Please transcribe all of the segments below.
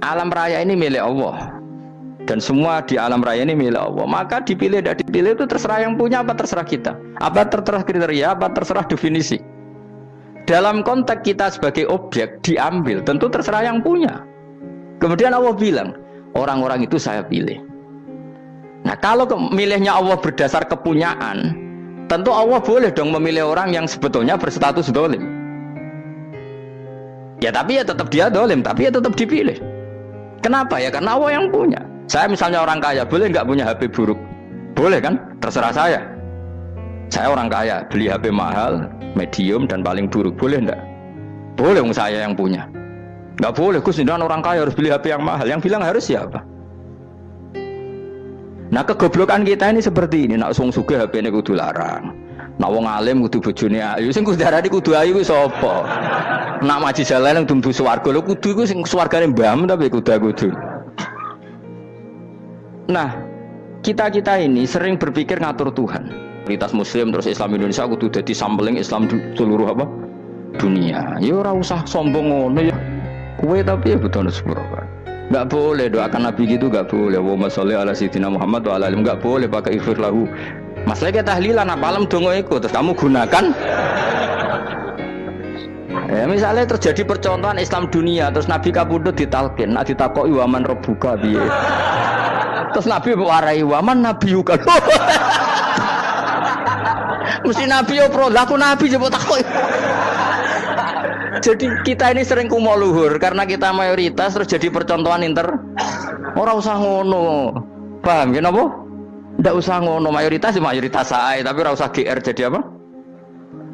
alam raya ini milik Allah. Dan semua di alam raya ini milik Allah. Maka dipilih dan dipilih itu terserah yang punya apa terserah kita. Apa terserah kriteria, apa terserah definisi. Dalam konteks kita sebagai objek diambil, tentu terserah yang punya. Kemudian Allah bilang, orang-orang itu saya pilih. Nah kalau milihnya Allah berdasar kepunyaan, tentu Allah boleh dong memilih orang yang sebetulnya berstatus dolim. Ya tapi ya tetap dia dolim, tapi ya tetap dipilih. Kenapa ya? Karena Allah yang punya. Saya misalnya orang kaya, boleh nggak punya HP buruk? Boleh kan? Terserah saya. Saya orang kaya, beli HP mahal, medium dan paling buruk, boleh nggak? Boleh, saya yang punya. Nggak boleh, Gus, orang kaya harus beli HP yang mahal. Yang bilang harus siapa? Nah kegoblokan kita ini seperti ini. Nak sung sugih HP ini kudu larang. Nak wong alim kudu bojone ayu. Sing kudu darani kudu ayu kuwi sapa? Nak maji jalan yang dumbu swarga lho kudu iku sing swargane mbahmu tapi kudu. Nah, kita ini sering berpikir ngatur Tuhan. Komunitas Muslim terus Islam Indonesia kudu dadi sampling Islam seluruh apa? Dunia. Ya ora usah sombong ngono ya. Kowe tapi ya betul sepuro. Enggak boleh doakan Nabi gitu, enggak boleh. Allahumma sholli ala sayyidina Muhammad wa ala alihi, enggak boleh pakai ighfir lahu. Masalahnya tahlilan apa alam dongo iku terus kamu gunakan. Ya, misalnya terjadi percontohan Islam dunia terus Nabi kapundhut ditalkin, nak ditakoki waman rabbuka piye. Terus Nabi warai waman nabiyuka. Mesti Nabi yo pro, lah aku Nabi coba takoki. Jadi kita ini sering kumo luhur karena kita mayoritas terus jadi percontohan ora usah ngono. Paham ya napa? Ndak usah ngono, mayoritas saya, tapi ora usah GR jadi apa?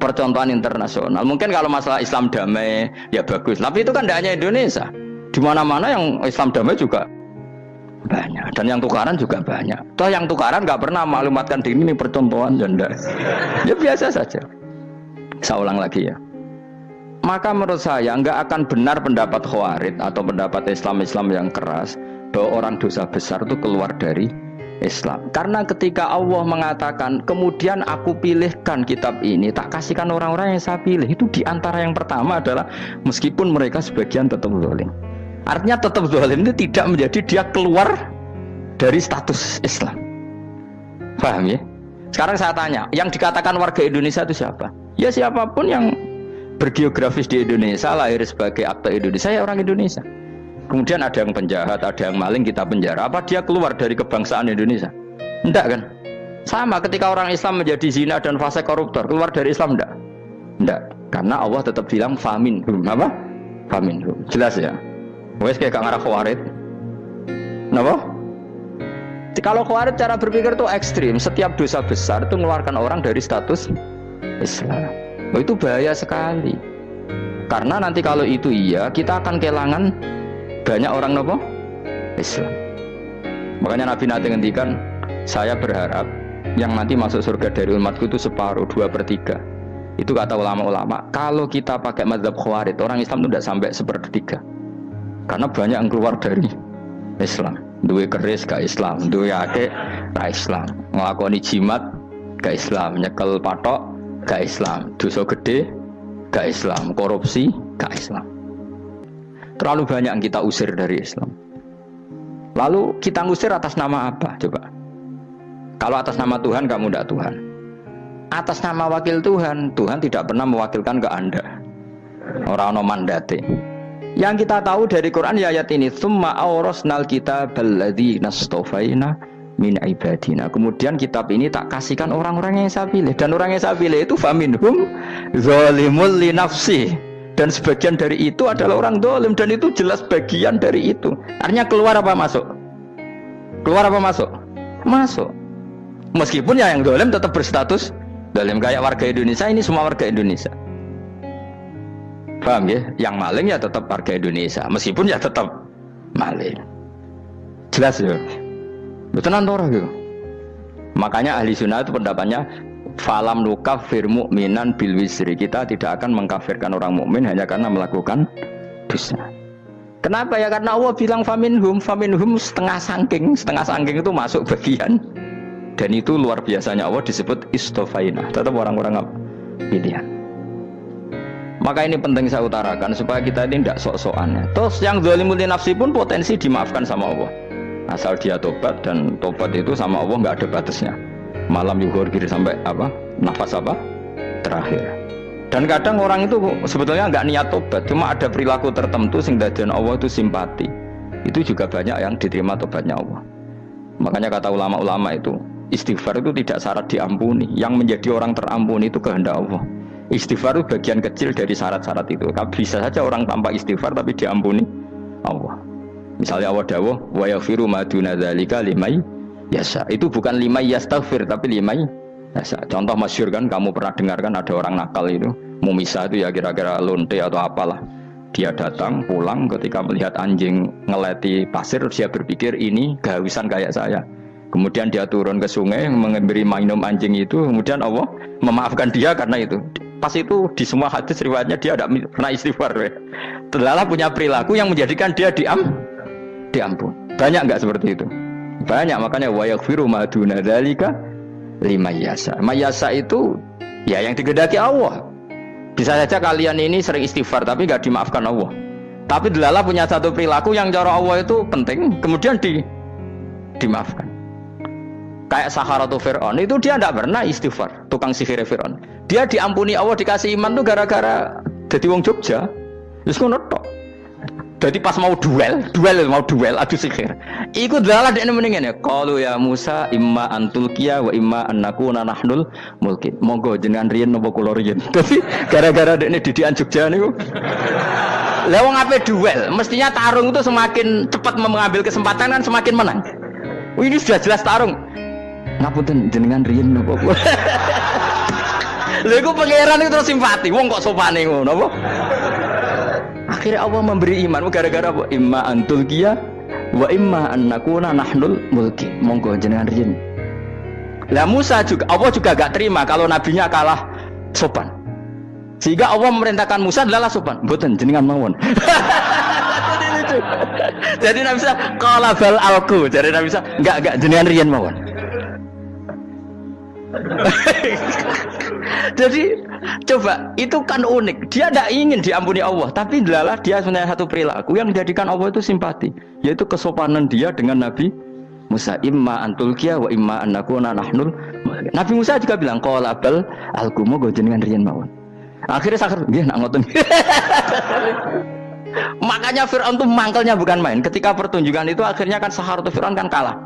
Percontohan internasional. Mungkin kalau masalah Islam damai ya bagus, tapi itu kan tidak hanya Indonesia. Di mana-mana yang Islam damai juga banyak, dan yang tukaran juga banyak. Toh yang tukaran nggak pernah maklumatkan diri ini percontohan janda. Ya biasa saja. Saya ulang lagi ya. Maka menurut saya nggak akan benar pendapat Khawarij atau pendapat Islam yang keras bahwa orang dosa besar itu keluar dari Islam. Karena ketika Allah mengatakan kemudian aku pilihkan kitab ini tak kasihkan orang-orang yang saya pilih, itu diantara yang pertama adalah meskipun mereka sebagian tetap zalim. Artinya tetap zalim itu tidak menjadi dia keluar dari status Islam. Paham ya? Sekarang saya tanya, yang dikatakan warga Indonesia itu siapa? Ya siapapun yang bergeografis di Indonesia, lahir sebagai akte Indonesia, ya orang Indonesia. Kemudian ada yang penjahat, ada yang maling, kita penjara. Apa dia keluar dari kebangsaan Indonesia? Enggak kan? Sama ketika orang Islam menjadi zina dan fase koruptor, keluar dari Islam enggak? Enggak. Karena Allah tetap bilang faminhum. Apa? Faminhum. Jelas ya? Wes kayak gak ngarah Khawarij. Kenapa? Kalau Khawarij cara berpikir itu ekstrim. Setiap dosa besar itu mengeluarkan orang dari status Islam. Oh, itu bahaya sekali. Karena nanti kalau itu iya, kita akan kehilangan banyak orang nopo Islam. Makanya Nabi nanti ngendikan, saya berharap yang nanti masuk surga dari umatku itu separuh, 2/3. Itu kata ulama-ulama. Kalau kita pakai mazhab Khawarij, orang Islam itu tidak sampai 1/3. Karena banyak yang keluar dari Islam. Duwe keris ke Islam, duwe akeh ke Islam, nglakoni jimat ke Islam, nyekel patok ke Islam, dosa gede ke Islam, korupsi ke Islam. Terlalu banyak yang kita usir dari Islam. Lalu kita ngusir atas nama apa? Coba. Kalau atas nama Tuhan, kamu tidak Tuhan. Atas nama wakil Tuhan, Tuhan tidak pernah mewakilkan ke Anda. Orang-orang mandate. Yang kita tahu dari Quran ya ayat ini, tsumma awrasnal kitabal ladzina astafaina min ibadina. Kemudian kitab ini tak kasihkan orang-orang yang saya pilih, dan orang yang saya pilih itu faminhum zalimul li nafsi. Dan sebagian dari itu adalah orang zalim, dan itu jelas bagian dari itu. Artinya keluar apa masuk? Keluar apa masuk? Masuk. Meskipun ya yang zalim tetap berstatus zalim, kayak warga Indonesia, ini semua warga Indonesia. Paham ya? Yang maling ya tetap warga Indonesia, meskipun ya tetap maling. Jelas ya? Betul nanti gitu. Makanya ahli sunnah itu pendapatnya falam nukafir mu'minan bil wisri. Kita tidak akan mengkafirkan orang mukmin hanya karena melakukan dosa. Kenapa ya? Karena Allah bilang faminhum setengah sangking itu masuk bagian. Dan itu luar biasanya Allah disebut istofaina. Tetap orang-orang pilihan. Maka ini penting saya utarakan supaya kita ini tidak sok-sokan. Terus yang zalimul nafsi pun potensi dimaafkan sama Allah. Asal dia tobat, dan tobat itu sama Allah nggak ada batasnya. Malam yuhur kiri sampai apa? Nafas apa? Terakhir. Dan kadang orang itu sebetulnya nggak niat tobat, cuma ada perilaku tertentu sehingga dan Allah itu simpati. Itu juga banyak yang diterima tobatnya Allah. Makanya kata ulama-ulama itu, istighfar itu tidak syarat diampuni. Yang menjadi orang terampuni itu kehendak Allah. Istighfar itu bagian kecil dari syarat-syarat itu. Bisa saja orang tanpa istighfar tapi diampuni Allah. Misalnya Allah dawuh, wa yaghfiru ma duna dzalika liman yasha. Itu bukan liman yastaghfir tapi liman yasha. Contoh masyhur kan, kamu pernah dengar kan ada orang nakal itu, mumisah itu ya kira-kira lonte atau apalah. Dia datang pulang ketika melihat anjing ngeleti pasir, dia berpikir ini kehausan kayak saya. Kemudian dia turun ke sungai memberi minum anjing itu, kemudian Allah memaafkan dia karena itu. Pas itu di semua hadis riwayatnya dia tidak pernah istighfar. Terlalu punya perilaku yang menjadikan dia diampun. Banyak enggak seperti itu? Banyak, makanya wa yaghfiru ma duna dzalika liman yasha. Mayasa itu ya yang digedaki Allah. Bisa saja kalian ini sering istighfar tapi enggak dimaafkan Allah. Tapi delala punya satu perilaku yang cara Allah itu penting, kemudian dimaafkan. Kayak Saharatu Fir'aun itu dia tidak pernah istighfar, tukang sihir Fir'aun. Dia diampuni Allah, dikasih iman tuh gara-gara jadi wong Jogja. Terus ngono tok. Jadi pas mau duel adu sihir. Iku dalah dekne mendingan ya. Qalu ya Musa imma antulqiya wa imma annakuna nahnul mulkin. Monggo jenengan riyen napa kula riyen. Dadi gara-gara dekne didikan Jogja niku. Lah wong ape duel, mestinya tarung itu semakin cepat mengambil kesempatan kan semakin menang. Ini sudah jelas tarung. Ngapunten jenengan riyen napa kula. Lha iku pangeran itu terus simpati. Wong kok sopane ngono apa? Akhirnya Allah memberi iman gara-gara apa? Imma antulqiya wa imma annakuna nahnul mulki. Monggo jenengan riyen. Lah Musa juga Allah juga gak terima kalau nabinya kalah sopan. Sehingga Allah memerintahkan Musa adalah sopan. Mboten jenengan mawon. Jadi Nabi Musa qala bal alqu. Jadi Nabi Musa enggak jenengan riyen mawon. Jadi coba itu kan unik. Dia tidak ingin diampuni Allah, tapi adalah dia sebenarnya satu perilaku yang menjadikan Allah itu simpati, yaitu kesopanan dia dengan Nabi Musa. Imma antulqiya wa imma annakuna nahnul. Nabi Musa juga bilang qala bal alqu go jenengan riyen mawon. Akhirnya sakar nggih nak ngoten. Makanya Fir'aun tuh mangkelnya bukan main. Ketika pertunjukan itu akhirnya kan Saharatu Fir'aun kan kalah.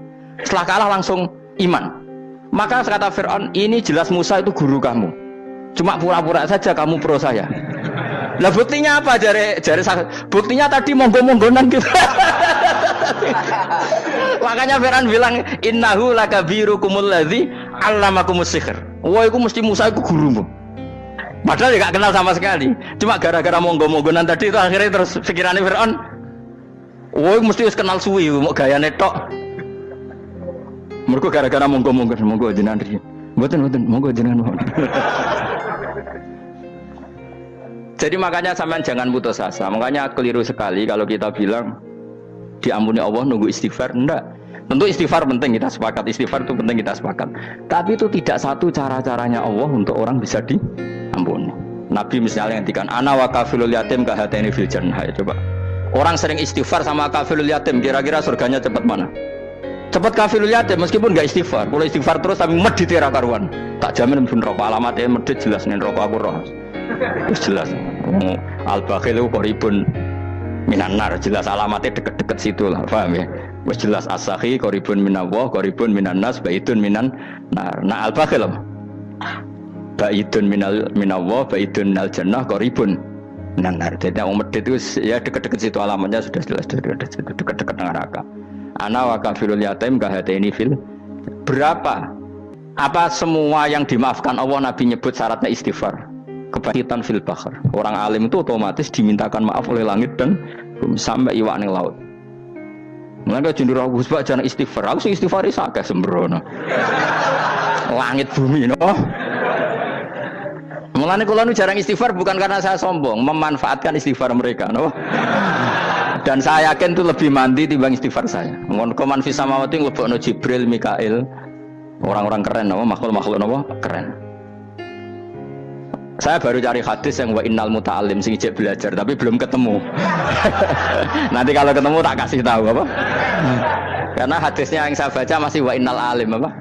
Setelah kalah langsung iman. Maka kata Fir'aun, ini jelas Musa itu guru kamu. Cuma pura-pura saja kamu pro saya. Lah buktinya apa? Jari buktinya tadi monggo-monggonan gitu. Makanya Fir'aun bilang, innahu lakabirukumul ladzi 'allamakumus sihr. Wah, itu mesti Musa itu gurumu. Padahal dia gak kenal sama sekali. Cuma gara-gara monggo-monggonan tadi itu akhirnya terus pikirannya Fir'aun, wah, mesti harus kenal suwi, mau gayane tok. Mereka gara-gara monggo jenengan riyen. Mboten monggo jenengan mawon. Jadi makanya sampean jangan putus asa. Makanya keliru sekali kalau kita bilang diampuni Allah nunggu istighfar. Enggak. Tentu istighfar penting, kita sepakat. Istighfar itu penting, kita sepakat. Tapi itu tidak satu cara-caranya Allah untuk orang bisa diampuni. Nabi misalnya ngendikan ana wa kafilul yatim ka hataini fil jannah. Coba. Orang sering istighfar sama kafilul yatim, kira-kira surganya cepat mana? Cepat kafirul yatim meskipun enggak istighfar. Kalau istighfar terus tapi medit ra karuan. Tak jamin pun rokok alamatnya medit jelas nih rokok aku roh. Jelas. Al-bakhil itu qaribun minan nar, jelas alamatnya deket-deket situ lah, paham ya? Wis jelas as-sakhi qaribun minallah, qaribun minan nas, baidun minan nar. Nah al-bakhil apa? Baidun minallah, baidun minal jannah, qaribun minan nar. Jadi yang medit itu ya deket-deket situ alamatnya sudah jelas deket-deket neraka. Ana wa kafirul yatim kahataini fil. Berapa? Apa semua yang dimaafkan Allah Nabi nyebut syaratnya istighfar? Kebahitan fil bahr. Orang alim itu otomatis dimintakan maaf oleh langit dan sampai iwak ning laut. Mulane jendur aku sebab jangan istighfar. Aku sing istighfar iki akeh sembrono. Langit bumi no. Mulane kula nu jarang istighfar bukan karena saya sombong, memanfaatkan istighfar mereka no. Dan saya yakin itu lebih mandi timbang istighfar saya. Koman fis samawati nglebokno Jibril, Mikail, orang-orang keren, makhluk-makhluk keren. Saya baru cari hadis yang wa innal muta'allim sing ijek belajar tapi belum ketemu. Nanti kalau ketemu tak kasih tahu apa? Karena hadisnya yang saya baca masih wa innal alim apa?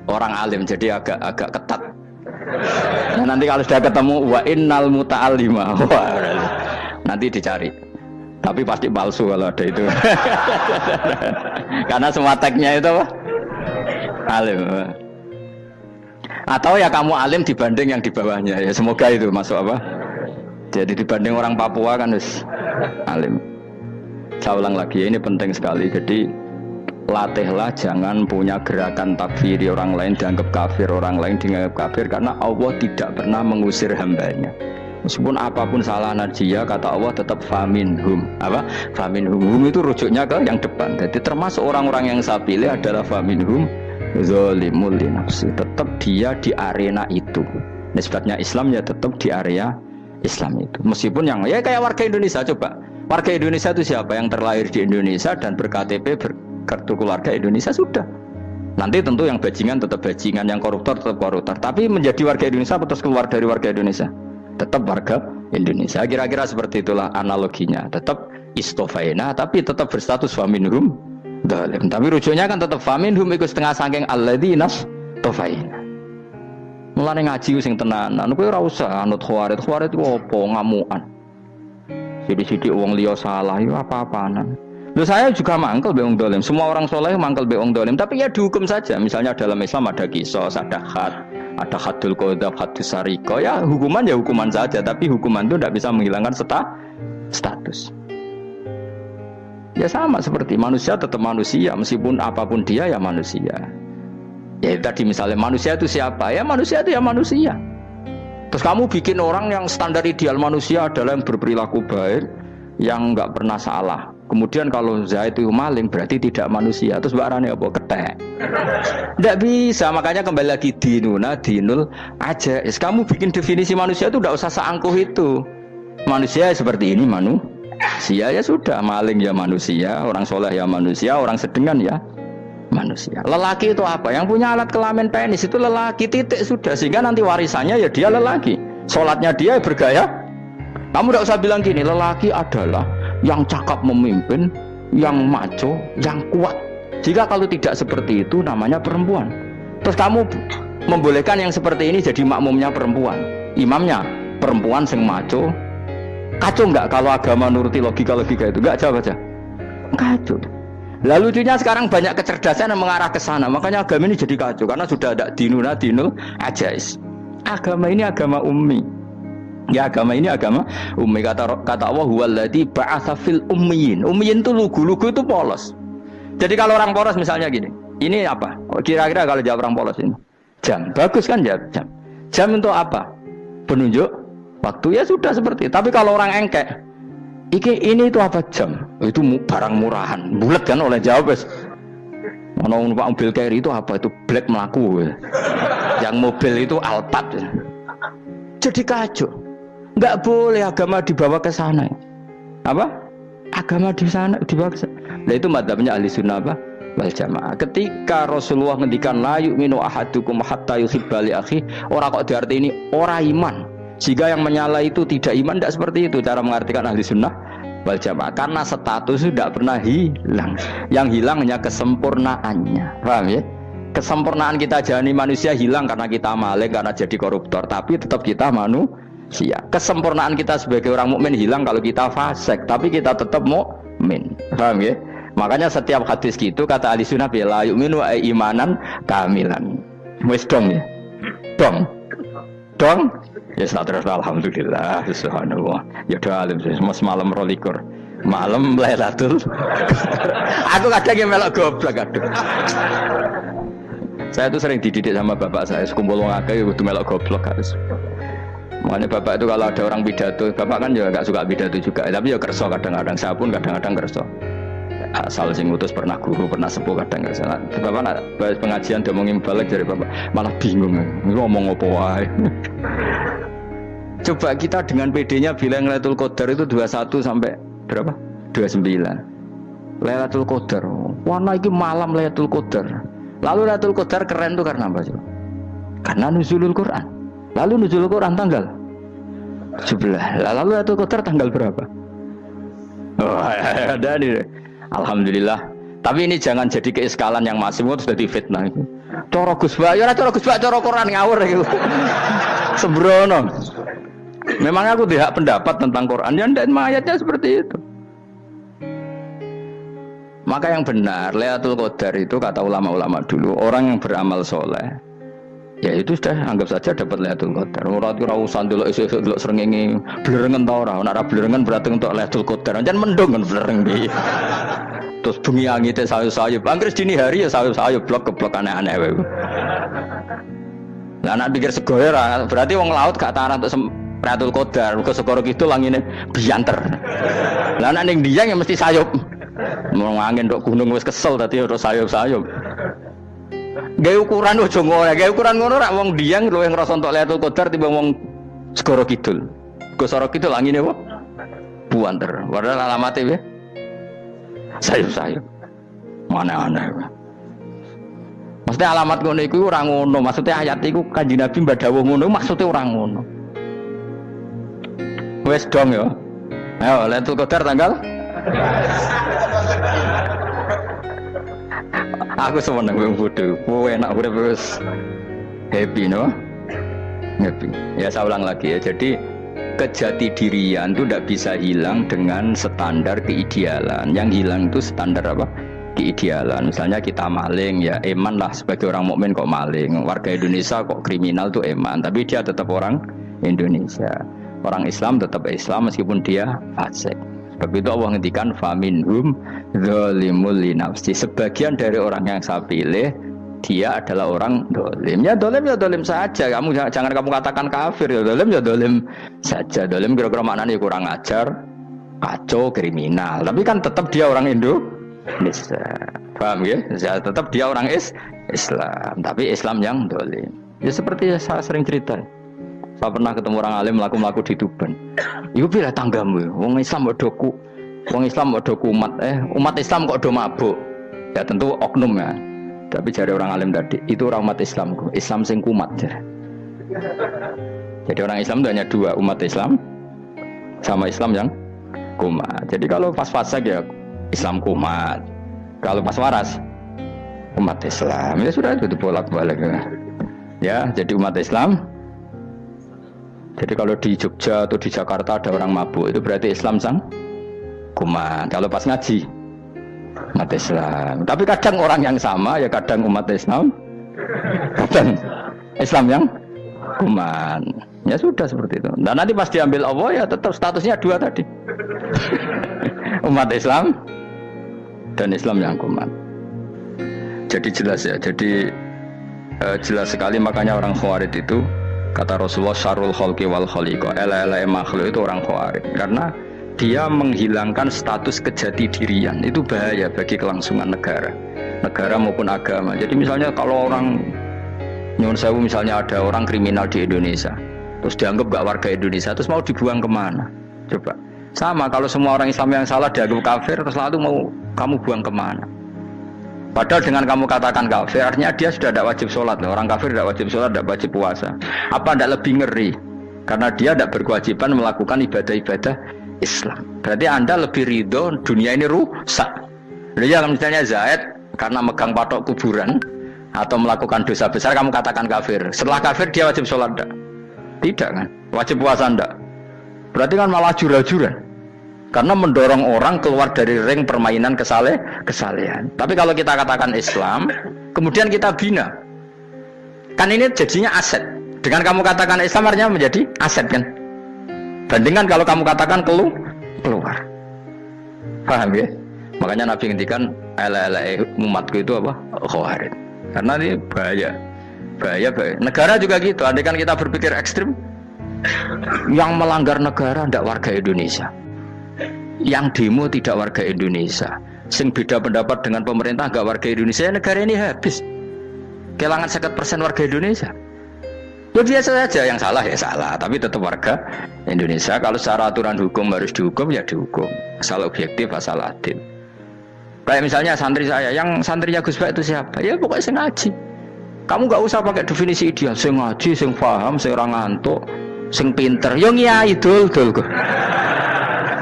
Orang alim jadi agak ketat. Nah, nanti kalau sudah ketemu wa innal muta'allima. Nanti dicari. Tapi pasti palsu kalau ada itu. Karena semua tagnya itu apa? Alim. Atau ya kamu alim dibanding yang di bawahnya ya, semoga itu masuk apa? Jadi dibanding orang Papua kan harus alim. Saya ulang lagi, ini penting sekali. Jadi latihlah jangan punya gerakan takfiri orang lain dianggap kafir, orang lain dianggap kafir, karena Allah tidak pernah mengusir hambanya. Meskipun apapun salah dia, kata Allah tetap faminhum. Apa? Faminhum. Hum itu rujuknya ke yang depan. Jadi termasuk orang-orang yang saya pilih adalah faminhum zalimul li nafsi. Tetap dia di arena itu. Nisbatnya Islam ya tetap di area Islam itu. Meskipun yang ya kayak warga Indonesia, coba. Warga Indonesia itu siapa? Yang terlahir di Indonesia dan berKTP berkartu keluarga Indonesia sudah. Nanti tentu yang bajingan tetap bajingan, yang koruptor tetap koruptor. Tapi menjadi warga Indonesia terus keluar dari warga Indonesia, tetap warga Indonesia. Kira-kira seperti itulah analoginya. Tetap istofaina tapi tetap berstatus faminhum zalim. Tapi rujuknya kan tetap faminhum iku setengah saking alladzinas tofaina. Mulane ngaji sing tenanan kowe ora usah anut khawarit. Khawarit ku opo ngamukan. Sithik-sithik wong liya salah yo apa-apanan. Loh saya juga mangkel be wong zalim. Semua orang soleh mangkel be wong zalim, tapi ya dihukum saja. Misalnya dalam Islam ada qisas, ada had, ada hadul qadzaf, hadus sariko. Ya hukuman saja, tapi hukuman itu tidak bisa menghilangkan status. Ya sama seperti manusia tetap manusia, meskipun apapun dia ya manusia. Ya tadi misalnya manusia itu siapa? Ya manusia itu ya manusia. Terus kamu bikin orang yang standar ideal manusia adalah yang berperilaku baik, yang nggak pernah salah. Kemudian kalau Zaid itu maling berarti tidak manusia. Terus barangnya apa? Ketek. Tidak bisa, makanya kembali lagi dinul aja. Kamu bikin definisi manusia itu tidak usah seangkuh itu. Manusia seperti ini manusia ya sudah, maling ya manusia, orang soleh ya manusia, orang sedengan ya manusia. Lelaki itu apa? Yang punya alat kelamin penis itu lelaki, titik sudah. Sehingga nanti warisannya ya dia lelaki. Sholatnya dia bergaya. Kamu tidak usah bilang gini, lelaki adalah yang cakap memimpin, yang maco, yang kuat. Jika kalau tidak seperti itu namanya perempuan. Terus kamu membolehkan yang seperti ini jadi makmumnya perempuan, imamnya perempuan sing maco. Kacau enggak kalau agama nuruti logika-logika itu? Enggak, jawab aja. Kacau. Lalu lucunya sekarang banyak kecerdasan yang mengarah ke sana. Makanya agama ini jadi kacau karena sudah ada dinul ajais. Agama ini agama ummi. Ya agama ini agama ummi. Kata Allah huwallazi ba'atsa fil ummiyin. Ummiyin itu lugu itu polos. Jadi kalau orang polos misalnya gini, ini apa? Kira-kira kalau jawab orang polos ini jam, bagus kan jawab jam. Jam untuk apa? Penunjuk waktu, ya sudah seperti itu. Tapi kalau orang engkek, ini itu apa jam? Itu barang murahan, bulat kan oleh jawab. Mau numpak mobil carry itu apa? Itu black melaku. Yang mobil itu Alphard. Jadi kacau. Enggak boleh agama dibawa ke sana. Apa? Agama di sana dibawa ke sana. Nah itu madzhabnya ahli sunnah apa? Wal jamaah. Ketika Rasulullah ngendikan la yu'minu ahadukum hatta yuhibba li akhi, ora kok diarti ini ora iman. Jika yang menyala itu tidak iman, tidak seperti itu cara mengartikan ahli sunnah wal jamaah. Karena status itu tidak pernah hilang. Yang hilang hanya kesempurnaannya. Paham ya? Kesempurnaan kita jadi manusia hilang karena kita maling, karena jadi koruptor. Tapi tetap kita manusia. Kesempurnaan kita sebagai orang mukmin hilang kalau kita fasik. Tapi kita tetap mukmin. Paham ya? Makanya setiap hadis gitu kata ahli sunnah la yu'minu imanan kamilan. Wis dong ya. Dong. Ya terus alhamdulillah subhanallah. Ya doa alim mas malam rolikur. Malam Lailatul. Aku kadang melok goblok aduh. Saya tuh sering dididik sama bapak saya, sekumpul wong akeh kudu melok goblok harus. Makanya bapak itu kalau ada orang pidato, bapak kan juga enggak suka pidato juga, tapi ya kerso kadang-kadang, saya pun kadang-kadang kerso. Asal sing ngutus pernah guru, pernah sepuh kadang enggak salah. Bapak nak bahas pengajian dia ngomongin balik dari bapak, malah bingung. Ngomong apa wae. Coba kita dengan PD-nya bilang Lailatul Qadar itu 21 sampai berapa? 29. Lailatul Qadar. Warna iki malam Lailatul Qadar. Lalu Lailatul Qadar keren tuh karena apa sih? Karena nuzulul Quran. Lalu nuzul Quran tanggal 17. Lalu Lailatul Qadar tanggal berapa? Oh, ada nih. Alhamdulillah. Tapi ini jangan jadi keiskalan yang masih sudah difitnah itu. Cara Gus Bak, ya cara Gus Bak, cara Quran ngawur gitu. Sembrono. Memang aku tidak pendapat tentang Quran, ya dan ayatnya seperti itu. Maka yang benar, Lailatul Qadar itu kata ulama-ulama dulu, orang yang beramal soleh, ya itu sudah anggap saja dapat Lailatul Qadar. Ora usah ndelok esuk-esuk ndelok srengenge blerengen ta ora. Nek ora blerengen berarti untuk Lailatul Qadar. Jan mendung kan blereng piye. Terus bengi angite sayup-sayup. Anggere dini hari ya sayup-sayup blok-blok aneh-aneh wae. Lah nek pikir segoyo ora, berarti wong laut gak tahan untuk Lailatul Qadar. Mergo segoro kidul langine bianter. Lah nek ning Dieng ya mesti sayup. Mau angin ndok gunung wis kesel dadi ora sayup-sayup. Gawe ukuran ojo ngono, gawe ukuran ngono rak wong Dieng luwih ngrasa entuk Lailatul Qadar timbang wong segoro kidul. Segoro kidul angine apa? Buanter. Padahal alamate piye? Sayup-sayup. Mana-mana. Maksudnya alamat ngono iku ora ngono, maksudnya ayat iku Kanjeng Nabi mbadhawuh ngono, maksudnya ora ngono. Wes dong ya. Ayo Lailatul Qadar tanggal aku seneng wong bodho. Kowe enak urip wis happy no? Happy. Ya saya ulang lagi ya. Jadi kejati dirian itu tidak bisa hilang dengan standar keidealan. Yang hilang itu standar apa? Keidealan. Misalnya kita maling ya eman lah sebagai orang mukmin kok maling. Warga Indonesia kok kriminal tuh eman, tapi dia tetap orang Indonesia. Orang Islam tetap Islam meskipun dia fasik. Sebab itu Allah ngendikan faminhum zalimul linafsi. Sebagian dari orang yang saya pilih dia adalah orang dolim. Ya dolim saja. Kamu jangan kamu katakan kafir ya dolim saja. Dolim kira-kira maknanya kurang ajar, kacau, kriminal. Tapi kan tetap dia orang Indonesia. Paham ya? Tetap dia orang Islam. Tapi Islam yang dolim. Ya seperti saya sering cerita. Saya pernah ketemu orang alim melaku di Tuban. Iku pilih tanggamu, wong Islam bodohku, wong Islam bodohku umat Islam kok do mabuk. Ya tentu oknum ya. Tapi dari orang alim tadi, itu orang umat Islamku, Islam sing kumat. Jadi orang Islam itu hanya dua, umat Islam sama Islam yang kumat. Jadi kalau pas fasik ya Islam kumat. Kalau pas waras umat Islam. Ya sudah itu bolak-balik ya. Ya, jadi umat Islam. Jadi kalau di Jogja atau di Jakarta ada orang mabuk, itu berarti Islam sang kumat. Kalau pas ngaji, umat Islam. Tapi kadang orang yang sama, ya kadang umat Islam, kadang Islam yang kumat. Ya sudah seperti itu. Dan nanti pas diambil Allah, ya tetap statusnya dua tadi. Umat Islam dan Islam yang kumat. Jadi jelas ya. Jadi jelas sekali makanya orang Khawarij itu kata Rasulullah syarrul khalqi wal khaliqa, ela-ela makhluk itu orang Khawarij karena dia menghilangkan status kejati dirian. Itu bahaya bagi kelangsungan negara maupun agama. Jadi misalnya kalau orang nyuwun sewu, misalnya ada orang kriminal di Indonesia terus dianggap gak warga Indonesia, terus mau dibuang kemana? Coba sama kalau semua orang Islam yang salah dianggap kafir, terus lalu mau kamu buang kemana? Padahal dengan kamu katakan kafir, artinya dia sudah tidak wajib sholat. Orang kafir tidak wajib sholat, tidak wajib puasa. Apa tidak lebih ngeri? Karena dia tidak berkewajiban melakukan ibadah-ibadah Islam. Berarti Anda lebih ridho dunia ini rusak. Jadi kalau misalnya Zaid karena megang patok kuburan atau melakukan dosa besar, kamu katakan kafir. Setelah kafir dia wajib sholat tidak? Tidak kan? Wajib puasa tidak? Berarti kan malah jura-jura. Karena mendorong orang keluar dari ring permainan kesalehan. Tapi kalau kita katakan Islam, kemudian kita bina, kan ini jadinya aset. Dengan kamu katakan Islam artinya menjadi aset kan? Bandingkan kalau kamu katakan keluar. Paham ya? Makanya Nabi ngendikan ala umatku itu apa? Khawarij. Karena ini bahaya. Negara juga gitu. Andai kan kita berpikir ekstrim, yang melanggar negara tidak warga Indonesia. Yang demo tidak warga Indonesia, sing beda pendapat dengan pemerintah gak warga Indonesia, negara ini habis. Kehilangan 50% warga Indonesia. Ya biasa saja, yang salah ya salah, tapi tetap warga Indonesia. Kalau secara aturan hukum harus dihukum ya dihukum, asal objektif, asal adil. Kayak misalnya santri saya, yang santrinya Gus Bak itu siapa? Ya pokoknya saya ngaji. Kamu nggak usah pakai definisi ideal, sing ngaji, sing paham, sing ora ngantuk, sing pinter. Yo ngiyai dul kok.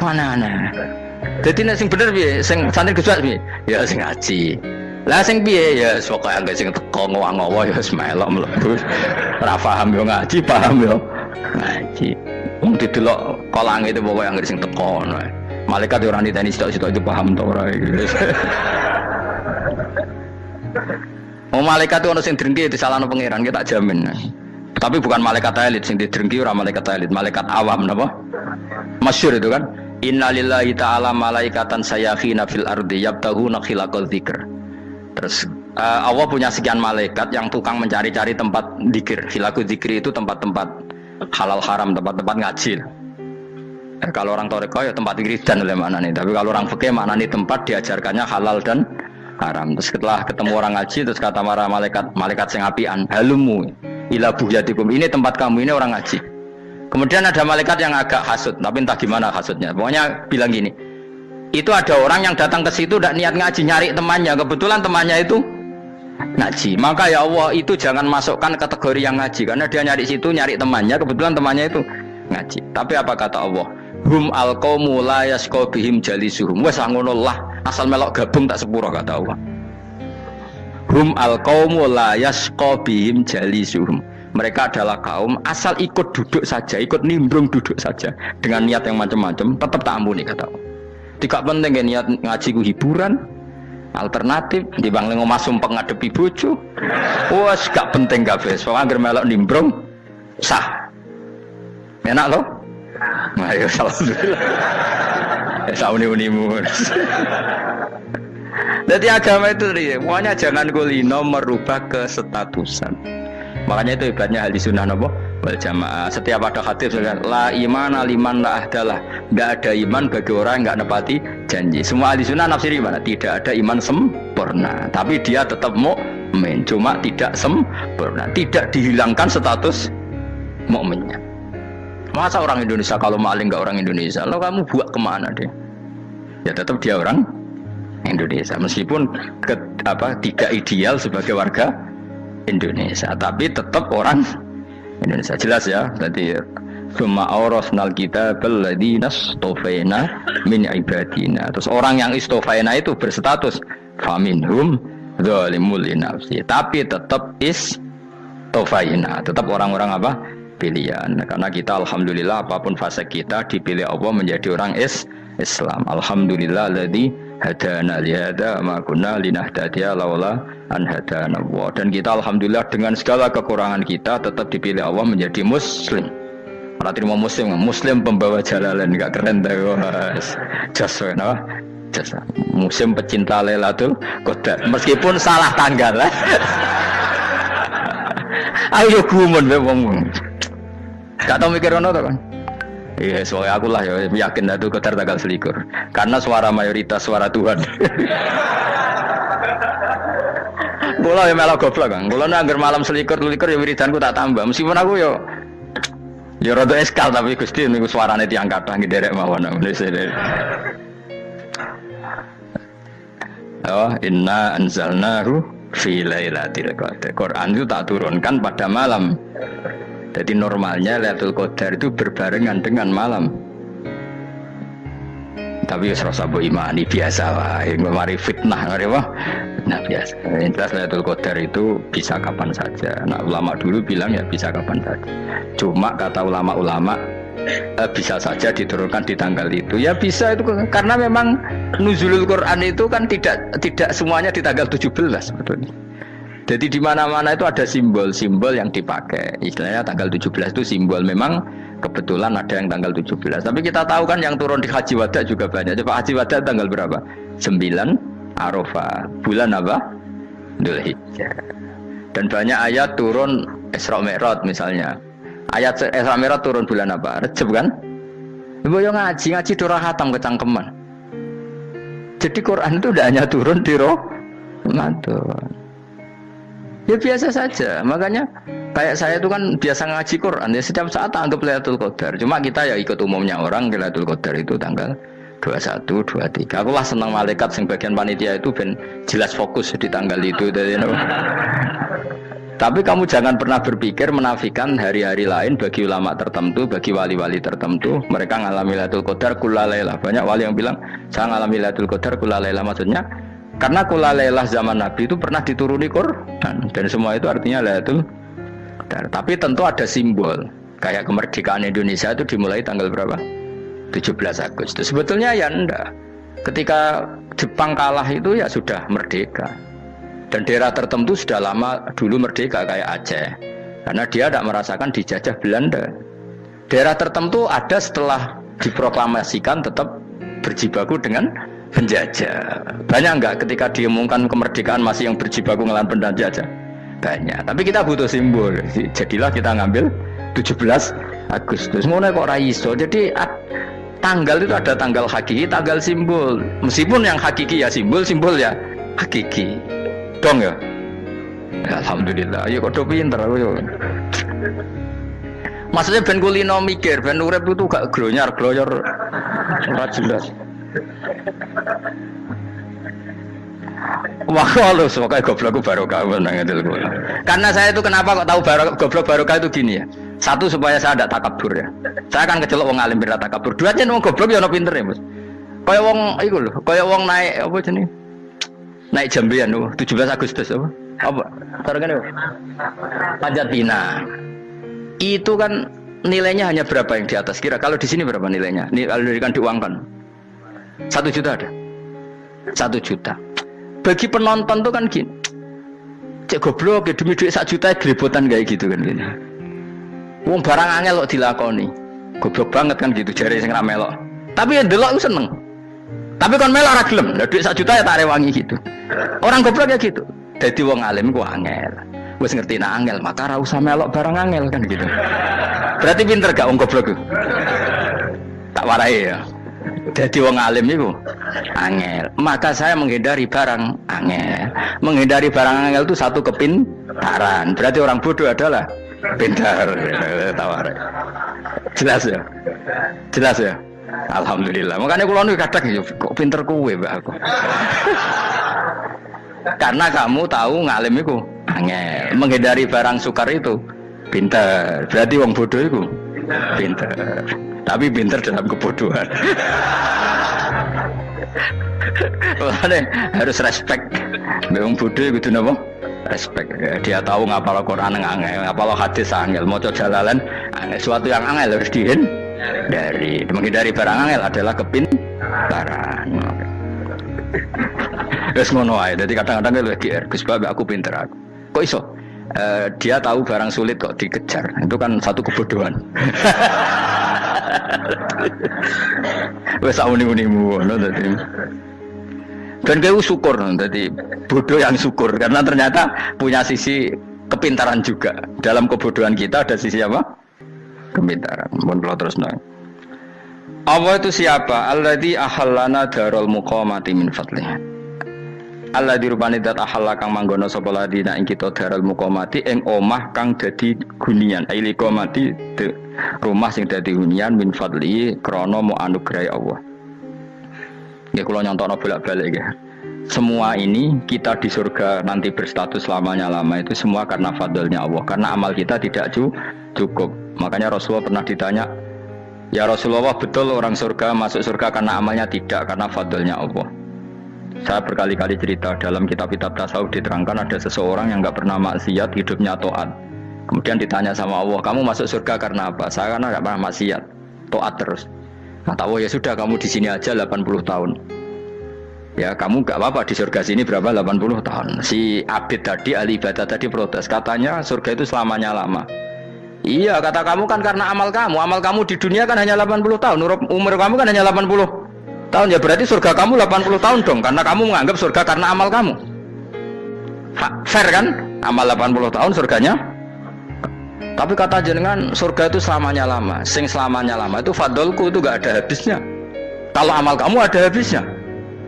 Mana. Jadi nek sing bener piye? Sing santri Gus piye? Ya sing ngaji. Lah sing piye ya pokoke anggo sing teko ngowo ya wis melok mlebu. Ora paham yo ngaji, paham yo ngaji. Wong didelok kolange itu pokoke anggo sing teko ngono. Malaikat yo ora niteni sitok-sitok itu paham to ora iki. Malaikat itu ono sing drengki disalahno pangeran kita jamin. Tapi bukan malaikat elit sing didrengki ora malaikat elit, malaikat awam napa? Masyhur itu kan. Innalillahi ta'ala malaikatan sayakhina fil ardi yabtaghuna khilaqal dzikr. Terus Allah punya sekian malaikat yang tukang mencari-cari tempat dzikir. Khilaqul dzikri itu tempat-tempat halal haram, tempat-tempat ngaji. Kalau orang toreko ya tempat wiridan oleh mana nih. Tapi kalau orang fikih mana nih tempat diajarkannya halal dan haram. Terus setelah ketemu orang ngaji terus kata para malaikat sing apian, halumu ila buhyatikum. Ini tempat kamu, ini orang ngaji. Kemudian ada malaikat yang agak hasud, tapi entah gimana hasudnya. Pokoknya bilang gini, itu ada orang yang datang ke situ tidak niat ngaji, nyari temannya. Kebetulan temannya itu ngaji. Maka ya Allah itu jangan masukkan kategori yang ngaji, karena dia nyari situ nyari temannya. Kebetulan temannya itu ngaji. Tapi apa kata Allah? Hum alqaumu la yasqa bihim jalisuhum. Wes ngono lah, asal melok gabung tak sepuro kata Allah. Hum alqaumu la yasqa bihim jalisuhum. Mereka adalah kaum asal ikut duduk saja, ikut nimbrung duduk saja dengan niat yang macam-macam, tetap tak ampuni kata Allah. Tidak penting ya niat ngaji ku hiburan, alternatif, dibanding ngomong sumpah ngadepi bojo. Wah, gak penting gak bes. Soalnya melok nimbrung sah. Enak loh. Nah, ya alhamdulillah. Sauni-unimu. Jadi agama itu pokoknya jangan kulino merubah kesestatusan. Makanya itu hebatnya ahli sunnah wal jamaah. Setiap ada hadis la imana liman la ahdalah. Tidak ada iman bagi orang yang tidak nepati janji. Semua ahli sunnah nafsiri mana? Tidak ada iman sempurna. Tapi dia tetap mukmin, cuma tidak sempurna. Tidak dihilangkan status mukminnya. Masa orang Indonesia kalau maling nggak orang Indonesia? Lo kamu buat kemana deh? Ya tetap dia orang Indonesia. Meskipun tidak ideal sebagai warga Indonesia, tapi tetap orang Indonesia. Jelas ya. Tadi summa awrasnal kitabal ladzina istofaina min ibadina. Terus orang yang istofaina itu berstatus faminhum zalimul linafsi, tapi tetap istofaina, tetap orang-orang apa? Pilihan. Karena kita alhamdulillah apapun fase kita dipilih Allah menjadi orang Islam. Alhamdulillah alladzi hadana lihada ma kunna linahtadiya laula an hadana Allah. Dan kita alhamdulillah dengan segala kekurangan kita tetap dipilih Allah menjadi muslim. Ora terima muslim pembawa jalalan, enggak keren ta guys. Jasa no. Jasa. Muslim pecinta Lailatul Qadar meskipun salah tanggal. Ayo gumun wae wong. Gak tau mikir ono to kan. Iya, soalnya aku lah ya yakin Lailatul Qadar tanggal 21. Karena suara mayoritas suara Tuhan. Kula ya melok goblok kan. Kula nek anggar malam 21 ya wiridanku tak tambah. Meskipun aku ya rada eskal tapi Gusti niku suarane tiyang kathah nderek mawon. Oh, inna anzalnahu fi lailatul qadar. Quran itu tak turunkan pada malam. Jadi normalnya Lailatul Qadar itu berbarengan dengan malam. Tapi serasa bu imani biasa lah. Yang mari fitnah, mari wah. Nah biasa. Jelas Lailatul Qadar itu bisa kapan saja. Nah ulama dulu bilang ya bisa kapan saja. Cuma kata ulama-ulama bisa saja diturunkan di tanggal itu. Ya bisa itu karena memang nuzulul Quran itu kan tidak semuanya di tanggal 17 sebetulnya. Jadi di mana-mana itu ada simbol-simbol yang dipakai. Istilahnya tanggal 17 itu simbol. Memang kebetulan ada yang tanggal 17. Tapi kita tahu kan yang turun di Haji Wada juga banyak. Coba Haji Wada tanggal berapa? 9 Arafah. Bulan apa? Dzulhijjah. Dan banyak ayat turun Isra Mi'raj misalnya. Ayat Isra Mi'raj turun bulan apa? Rejab kan? Ibu yang ngaji durah hatam kecangkeman. Jadi Quran itu tidak hanya turun di Ramadan. Ya biasa saja, makanya kayak saya itu kan biasa ngaji Quran ya setiap saat anggap Lailatul Qadar. Cuma kita ya ikut umumnya orang Lailatul Qadar itu tanggal 21, 23. Aku lah senang malaikat yang bagian panitia itu ben jelas fokus di tanggal itu. Tapi kamu jangan pernah berpikir menafikan hari-hari lain bagi ulama tertentu, bagi wali-wali tertentu. Mereka ngalami Lailatul Qadar kullailah. Banyak wali yang bilang, saya ngalami Lailatul Qadar kullailah. Maksudnya, karena kullailah zaman Nabi itu pernah dituruni Quran. Dan semua itu artinya Lailatul Qadar. Tapi tentu ada simbol. Kayak kemerdekaan Indonesia itu dimulai tanggal berapa? 17 Agustus. Sebetulnya ya enggak. Ketika Jepang kalah itu ya sudah merdeka. Dan daerah tertentu sudah lama dulu merdeka kayak Aceh. Karena dia tidak merasakan dijajah Belanda. Daerah tertentu ada setelah diproklamasikan tetap berjibaku dengan penjajah. Banyak enggak ketika diumumkan kemerdekaan masih yang berjibaku ngelawan penjajah? Banyak. Tapi kita butuh simbol. Jadilah kita ngambil 17 Agustus. Ngono kok ra iso. Jadi tanggal itu ada tanggal hakiki, tanggal simbol. Meskipun yang hakiki ya simbol, simbol ya hakiki. Dong ya. Alhamdulillah. Ayo kok pinter aku yo. Maksudnya ben kulino mikir, ben urip itu gak glonyar-glonyor ora jelas. Wah, lu semoga goblokku barokah nang ngedilku. Karena saya itu kenapa kok tahu goblok barokah itu gini ya. Satu supaya saya tidak takabur ya. Saya akan kecelok wong alim berat takabur. Dua aja wong goblok ya ono pinter ya, Mas. Kaya wong iku lho, kaya wong naik apa jenenge? Naik jambian lho, 17 Agustus apa? Apa? Taruhkan yo. Panjat Pinang. Itu kan nilainya hanya berapa yang di atas? Kira kalau di sini berapa nilainya? Kalau diuangkan 1 juta ada. 1 juta. Bagi penonton tuh kan gini. Cek goblok ya demi duit 1 juta grebotan kayak gitu kan gini. Wong barang angel kok dilakoni. Goblok banget kan gitu jare sing ra melok. Tapi yang delok ku seneng. Tapi kon melok ora gelem. Lah duit 1 juta ya tak rewangi gitu. Orang goblok ya gitu. Dadi wong alim ku angel. Wis ngerti nak angel, maka ora usah melok barang angel kan gitu. Berarti pinter gak wong goblok ku? Tak warai ya. Dadi wong alim iku angel. Maka saya menghindari barang angel. Menghindari barang angel itu satu kepintaran. Berarti orang bodoh adalah pintar. Tawar. Jelas ya? Jelas ya? Alhamdulillah. Makanya kula niku kadang kok pinter kowe, Mbak aku. Karena kamu tahu ngalim iku angel. Menghindari barang sukar itu pintar. Berarti wong bodoh iku pintar. Tapi pintar dalam kebodohan. Makanya harus respect. Wong bodoh gitu napa? Respect. Dia tahu ngapal Quran angel, ngapal hadis angel, maca jalalan angel. Suatu yang angel harus dari menghindari barang angel adalah kepintaran. Wes ngono ae. Dadi kadang-kadang lho GR, Gus Bab aku pinter aku. Kok iso? Dia tahu barang sulit kok dikejar. Itu kan satu kebodohan. Wes auni-unimu ngono dadi. Dan kayak syukur dadi bodoh yang syukur karena ternyata punya sisi kepintaran juga. Dalam kebodohan kita ada sisi apa? Kepintaran. Mun kula terusno. Allah itu siapa? Alladzi ahallana darul muqamati min fadlihi. Alladzi rupane dat ahalla kang manggono sapa ladina ing kita darul muqamati ing omah kang dadi hunian. Aili qamati rumah sing dadi hunian min fadlihi krana mu anugrahe Allah. Nggih kula nyontokno bolak-balik nggih. Semua ini kita di surga nanti berstatus lamanya-lama itu semua karena fadlnya Allah. Karena amal kita tidak cukup. Makanya Rasulullah pernah ditanya, ya Rasulullah betul orang surga masuk surga karena amalnya tidak, karena fadlnya Allah. Saya berkali-kali cerita dalam kitab-kitab tasawuf diterangkan ada seseorang yang nggak pernah maksiat, hidupnya taat. Kemudian ditanya sama Allah, kamu masuk surga karena apa? Saya karena nggak pernah maksiat, taat terus. Kata Allah, ya sudah kamu di sini aja 80 tahun. Ya kamu nggak apa-apa di surga sini berapa 80 tahun. Si Abid tadi, ahli ibadah tadi protes, katanya surga itu selamanya lama. Iya, kata kamu kan karena amal kamu di dunia kan hanya 80 tahun, umur kamu kan hanya 80 tahun, ya berarti surga kamu 80 tahun dong, karena kamu menganggap surga karena amal kamu. Fair kan? Amal 80 tahun surganya. Tapi kata jenengan surga itu selamanya lama. Sing selamanya lama itu fadolku itu gak ada habisnya. Kalau amal kamu ada habisnya.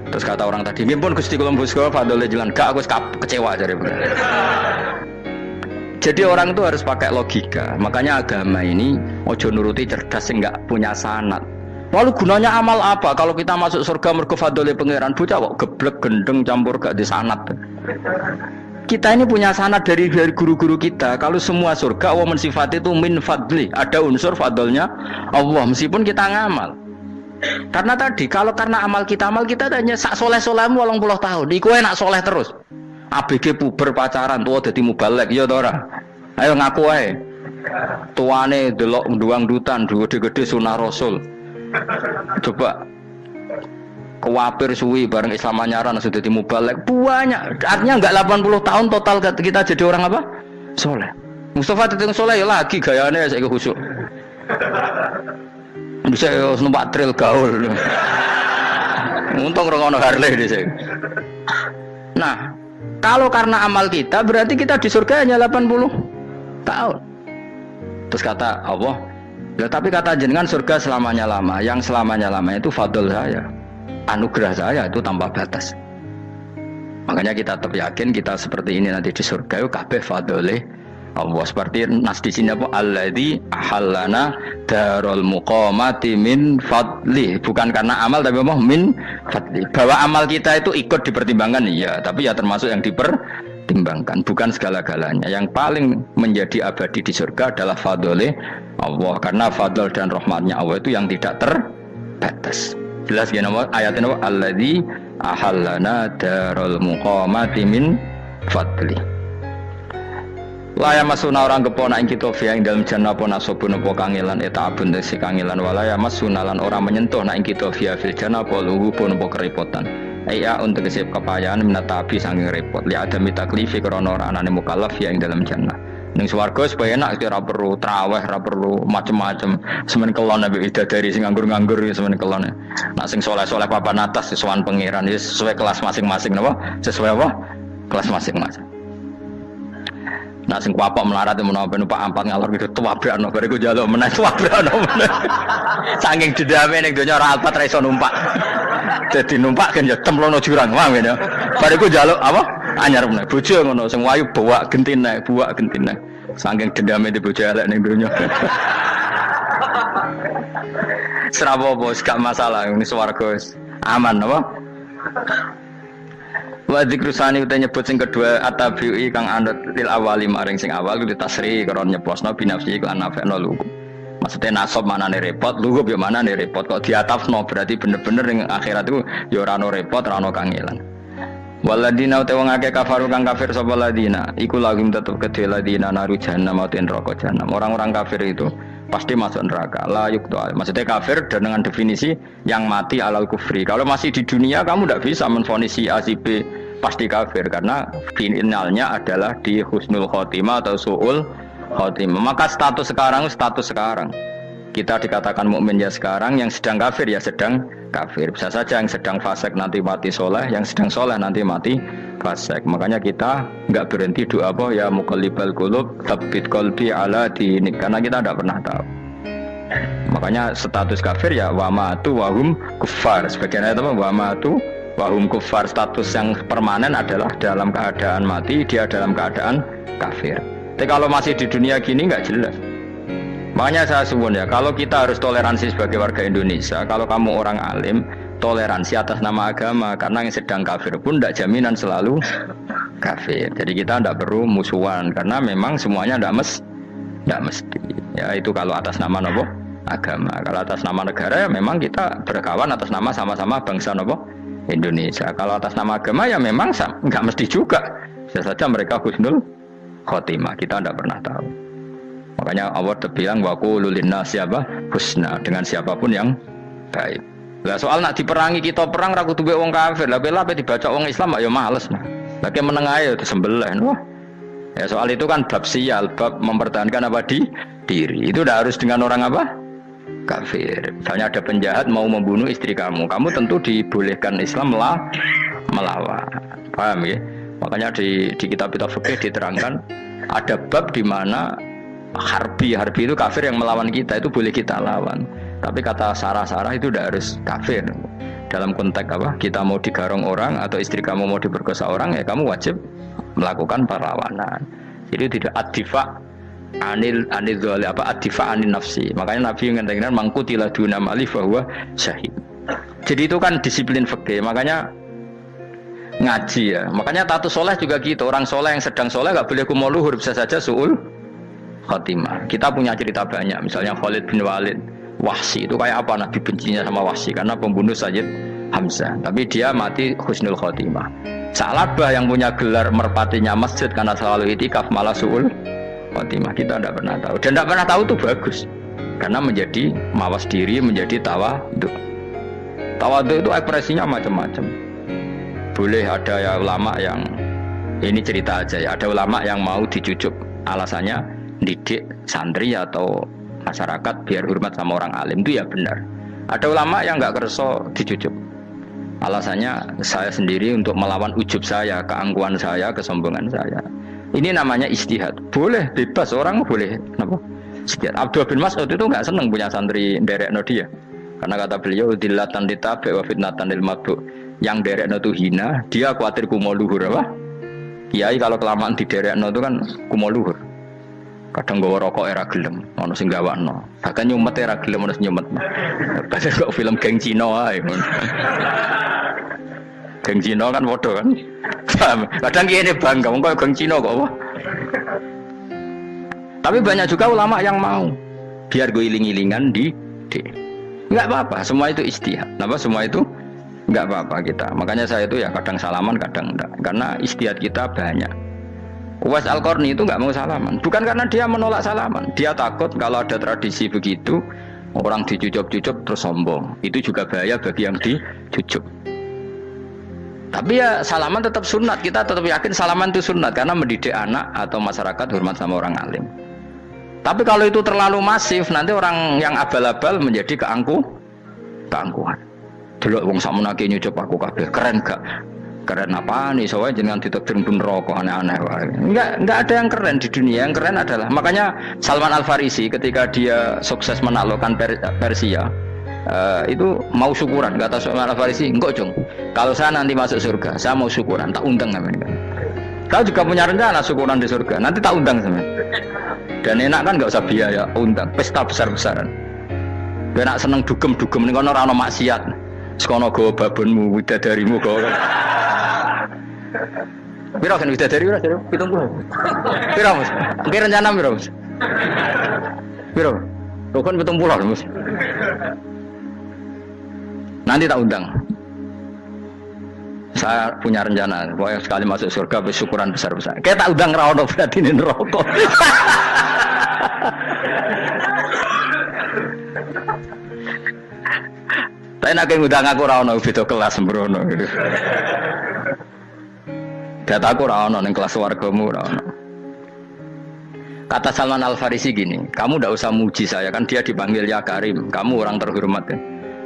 Terus kata orang tadi, mimpun Gusti kula mbusga fadole jalan gak, aku kecewa jare. Jadi orang itu harus pakai logika. Makanya agama ini ojo nuruti cerdas sing gak punya sanad. Lalu gunanya amal apa kalau kita masuk surga mergo fadole pangeran? Bocah kok geblek gendeng campur gak di sanad. kita ini punya sanad dari guru-guru kita. Kalau semua surga Allah mensifati itu min fadli, ada unsur fadlnya Allah meskipun kita ngamal. Karena tadi kalau karena amal kita hanya sak soleh-solehmu 80 tahun. Iku enak soleh terus. ABG puber pacaran tua dadi mubalek ya ta ora. Ayo ngaku ae. Tuane delok nduang dutan gede-gede sunah Rasul. Coba kewapir suwi bareng Islam anyaran sudah dadi mubalek banyak. Artinya enggak 80 tahun total kita jadi orang apa? Soleh. Mustafa teteng soleh ya lagi gayane saiki khusuk. Bisa numpak trail gaul. Untung ora ono Harley dhisik. Nah, kalau karena amal kita berarti kita di surga hanya 80 tahun. Terus kata Allah, ya, tapi kata jenengan surga selamanya lama. Yang selamanya lama itu fadl saya, anugerah saya itu tanpa batas. Makanya kita tetap yakin kita seperti ini nanti di surga itu kabeh fadlih Allah. Seperti nas di sini apa? Alladzi ahallana darul muqamati min fadli. Bukan karena amal tapi apa? Min fadli. Bahwa amal kita itu ikut dipertimbangkan ya, tapi ya termasuk yang dipertimbangkan, bukan segala-galanya. Yang paling menjadi abadi di surga adalah fadlih Allah, karena fadl dan rahmatnya Allah itu yang tidak terbatas. Jelas ya nama ayatnya apa? Alladzi ahallana darul muqamati min fadli. Laya masuna orang kepona ing kita via ing dalam jannah pona sobun apa kangelan eta abun si kangelan walaya masuna lan orang menyentuh nak ing kita via fil jannah apa luhu pun apa kerepotan. Iya untuk kesip kepayaan menatapi saking repot li adami taklifi krana ora anane mukallaf via ing dalam jannah. Ning swarga supaya enak ora perlu traweh, ora perlu macem-macem. Semen kelon ambek idadari sing nganggur-nganggur semen kelon. Nak sing saleh-saleh papan atas sesuai pangeran sesuai kelas masing-masing napa? Sesuai apa? Kelas masing-masing. Nah sing kuapok melarat menawa numpak ampat ngalor gitu tuwabrakno bariku njaluk meneh tuwabrakno meneh. Saking dendame ning donya ora alpat ra iso numpak. Dadi numpak kan ya templono jurang wae ya. Bariku njaluk apa? Anyar meneh. Bojo ngono sing wayu bawa gentine, buak gentine. Saking dendame di bojo elek ning donya. Serapo bos gak masalah ini swarga aman apa? Wa dzikrusani uta nyebut sing kedua atabi'i kang anut lil awali maring sing awal kudu tasri karo nyeposno binafsi iku anafeno lugu. Maksudnya nasab manane repot, lugu yo manane repot kok diatafno berarti bener-bener ning akhirat itu yo ora ono repot, ora ono kangelan. Waladina uta wong akeh kafaru kang kafir sapa ladina iku lagum tetep kedhe ladina naru jahannam ten neraka jahannam. Orang-orang kafir itu pasti masuk neraka. La yuqta. Maksudnya kafir dengan definisi yang mati alal kufri. Kalau masih di dunia kamu tidak bisa menvonis si A si B pasti kafir karena finalnya adalah di husnul khotimah atau su'ul khotimah. Maka status sekarang. Kita dikatakan mukmin ya sekarang, yang sedang kafir ya sedang kafir. Bisa saja yang sedang fasik nanti mati soleh, yang sedang soleh nanti mati fasik. Makanya kita enggak berhenti doa apa ya muqallibal qulub tsabbit qalbi ala dinik, karena kita tidak pernah tahu. Makanya status kafir ya wa matu wa hum kuffar. Sebagian ayat apa wa matu wa hum kuffar, status yang permanen adalah dalam keadaan mati, dia dalam keadaan kafir. Tapi kalau masih di dunia gini enggak jelas. Makanya saya suwun ya, kalau kita harus toleransi sebagai warga Indonesia, kalau kamu orang alim, toleransi atas nama agama, karena yang sedang kafir pun tidak jaminan selalu kafir. Jadi kita tidak perlu musuhan, karena memang semuanya tidak mesti. Ya itu kalau atas nama nopo agama. Kalau atas nama negara ya memang kita berkawan atas nama sama-sama bangsa nopo Indonesia. Kalau atas nama agama ya memang nggak mesti juga. Bisa saja mereka husnul khotimah, kita tidak pernah tahu. Makanya Allah terbilang waqulu linnasi apa husna, dengan siapapun yang baik. Lah soal nak diperangi kita perang ra kudu wong kafir. Lah pelah dibaca wong Islam ya males nah. Lagi meneng ae disembelih. Wah. Ya soal itu kan bab sial, bab mempertahankan apa diri. Itu udah harus dengan orang apa? Kafir. Misalnya ada penjahat mau membunuh istri kamu tentu dibolehkan Islam melawan. Paham ya? Makanya di kitab-kitab fikih diterangkan ada bab di mana harbi itu kafir yang melawan kita itu boleh kita lawan. Tapi kata sarah itu udah harus kafir. Dalam konteks apa? Kita mau digarong orang atau istri kamu mau diperkosa orang ya kamu wajib melakukan perlawanan. Jadi tidak ad-difa anil nafsi. Makanya Nabi mengatakan mangkutila duna mali fahuwa syahid. Jadi itu kan disiplin fikih. Makanya ngaji ya. Makanya tatus soleh juga gitu. Orang soleh yang sedang soleh nggak boleh kumo luhur, bisa saja suul khotimah. Kita punya cerita banyak. Misalnya Khalid bin Walid, Wahsy itu kayak apa Nabi bencinya sama Wahsy karena pembunuh Sayyid Hamzah. Tapi dia mati husnul khotimah. Sa'labah yang punya gelar merpatinya masjid karena selalu itikaf malah suul khotimah. Kita tidak pernah tahu. Dan tidak pernah tahu itu bagus. Karena menjadi mawas diri, menjadi tawadhu. Tawadhu itu ekspresinya macam-macam. Boleh ada ya ulama yang ini cerita aja ya. Ada ulama yang mau dicucuk, alasannya didik santri atau masyarakat biar hormat sama orang alim, itu ya benar. Ada ulama yang nggak kerso dicucuk, alasannya saya sendiri untuk melawan ujub saya, keangkuhan saya, kesombongan saya. Ini namanya istihad. Boleh, bebas, orang boleh. Kenapa? Abdullah bin Mas'ud itu nggak senang punya santri nderekno dia, karena kata beliau dillatan ditabe wa fitnatan lil mabuk, yang nderekno itu hina, dia khawatir kumo luhur apa? Kiai kalau kelamaan di nderekno itu kan kumo luhur. Kadang gawa rokok era gelem, ono sing gawakno. Bahkan nyumet era gelem ono sing nyumet. Padahal kok film geng Cina ae. Geng Cina kan bodoh kan. Kadang kene bangga wong kok geng Cina kok apa? Tapi banyak juga ulama yang mau biar gue iling-ilingan di nggak apa-apa, semua itu istihad. Kenapa semua itu nggak apa-apa kita. Makanya saya itu ya kadang salaman, kadang enggak. Karena istihad kita banyak. Uwais Al-Qarni itu nggak mau salaman, bukan karena dia menolak salaman. Dia takut kalau ada tradisi begitu orang dicucuk-cucuk terus sombong. Itu juga bahaya bagi yang dicucuk. Tapi ya salaman tetap sunat. Kita tetap yakin salaman itu sunat karena mendidik anak atau masyarakat hormat sama orang alim. Tapi kalau itu terlalu masif, nanti orang yang abal-abal menjadi keangkuhan. Delok wong sakmenake nyucup aku kabeh, keren gak? Keren apa nih? Soalnya jangan ditektir pun rokok aneh-aneh. Enggak ada yang keren di dunia. Yang keren adalah makanya Salman Al Farisi ketika dia sukses menaklukkan Persia, itu mau syukuran. Kata Salman Al Farisi, enggak Jung. Kalau saya nanti masuk surga, saya mau syukuran, tak undang namanya. Kau juga punya rencana syukuran di surga, nanti tak undang sama. Dan enak kan nggak usah biaya, undang pesta besar-besaran. Enak seneng dugem-dugem nih kono rano maksiat, sekono go babonmu, widadarimu go. Piro kan widadari piro? 70. Piro Mas? Oke rencana piro Mas? Piro? Rukun 70 Mas. Nanti tak undang. Saya punya rencana, pokoknya sekali masuk surga bersyukuran besar-besar. Kayak tak undang ra ono berarti ini neraka. Tapi nak ngundang aku ra ono beda kelas sembrono gitu. Data aku ra ono ning kelas wargamu ra ono. Kata Salman Al Farisi gini, kamu ndak usah muji saya kan dia dipanggil ya Karim, kamu orang terhormat ya.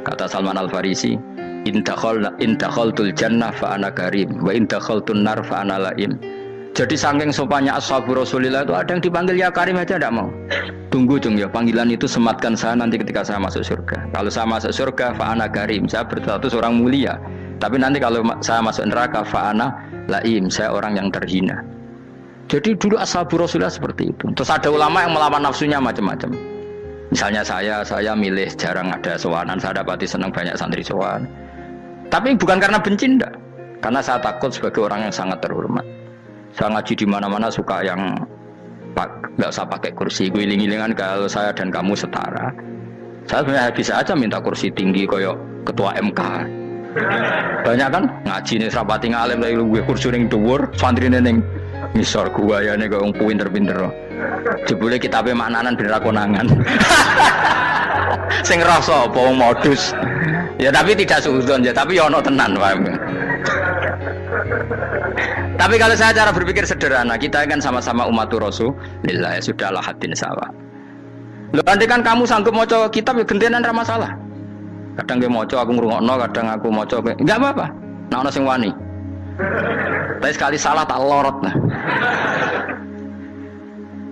Kata Salman Al Farisi, in dakhaltul jannah fa ana karim wa in dakhaltun nar fa ana laim. Jadi saking sopannya ashabu Rasulillah itu ada yang dipanggil ya Karim aja tidak mau. Tunggu Jung ya, panggilan itu sematkan saya nanti ketika saya masuk surga. Kalau saya masuk surga fa ana karim, saya berstatus orang mulia. Tapi nanti kalau saya masuk neraka fa ana laim, saya orang yang terhina. Jadi dulu ashabu Rasulillah seperti itu. Terus ada ulama yang melawan nafsunya macam-macam. Misalnya saya milih jarang ada sowanan, saya dapati senang banyak santri sowan. Tapi bukan karena benci enggak. Karena saya takut sebagai orang yang sangat terhormat. Saya ngaji di mana-mana suka yang nggak usah pakai kursi, guling-gilingan kalau saya dan kamu setara. Saya sebenarnya bisa aja minta kursi tinggi koyok ketua MK. Banyak kan ngaji nih serapati ngalim dari gue kursi ning dhuwur, santri ning ngisor gua ya nih kok pinter-pinter. Jebule kitabe maknanan bener konangan. Sing ngrasa apa wong modus. Ya tapi tidak suudzon ya, tapi ya ono tenan paham. Tapi kalau saya cara berpikir sederhana, kita kan sama-sama umatur Rasulillah, ya sudahlah hadin sawa. Lho andai kan kamu sanggup maca kitab ya gentenan ra masalah. Kadang ge maca aku ngrungokno, kadang aku maca enggak apa-apa. Nek ana sing wani. Tapi sekali salah tak lorot nah.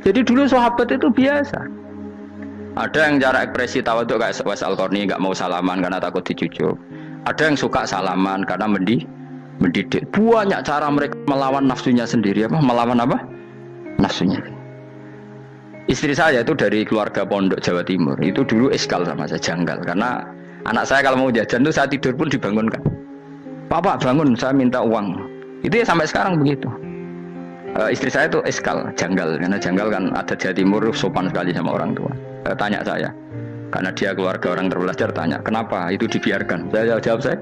Jadi dulu sahabat itu biasa. Ada yang cara ekspresi tawadhu kayak Uwais Al-Qarni enggak mau salaman karena takut dicucuk. Ada yang suka salaman karena mendidik. Banyak cara mereka melawan nafsunya sendiri apa? Melawan apa? Nafsunya. Istri saya itu dari keluarga pondok Jawa Timur. Itu dulu eskal sama saya, janggal. Karena anak saya kalau mau jajan tuh saya tidur pun dibangunkan. Papa bangun, saya minta uang. Itu ya sampai sekarang begitu. Istri saya itu eskal, janggal, karena janggal kan ada Jawa Timur sopan sekali sama orang tua. Tanya saya, karena dia keluarga orang terpelajar, tanya kenapa itu dibiarkan. Saya jawab saya,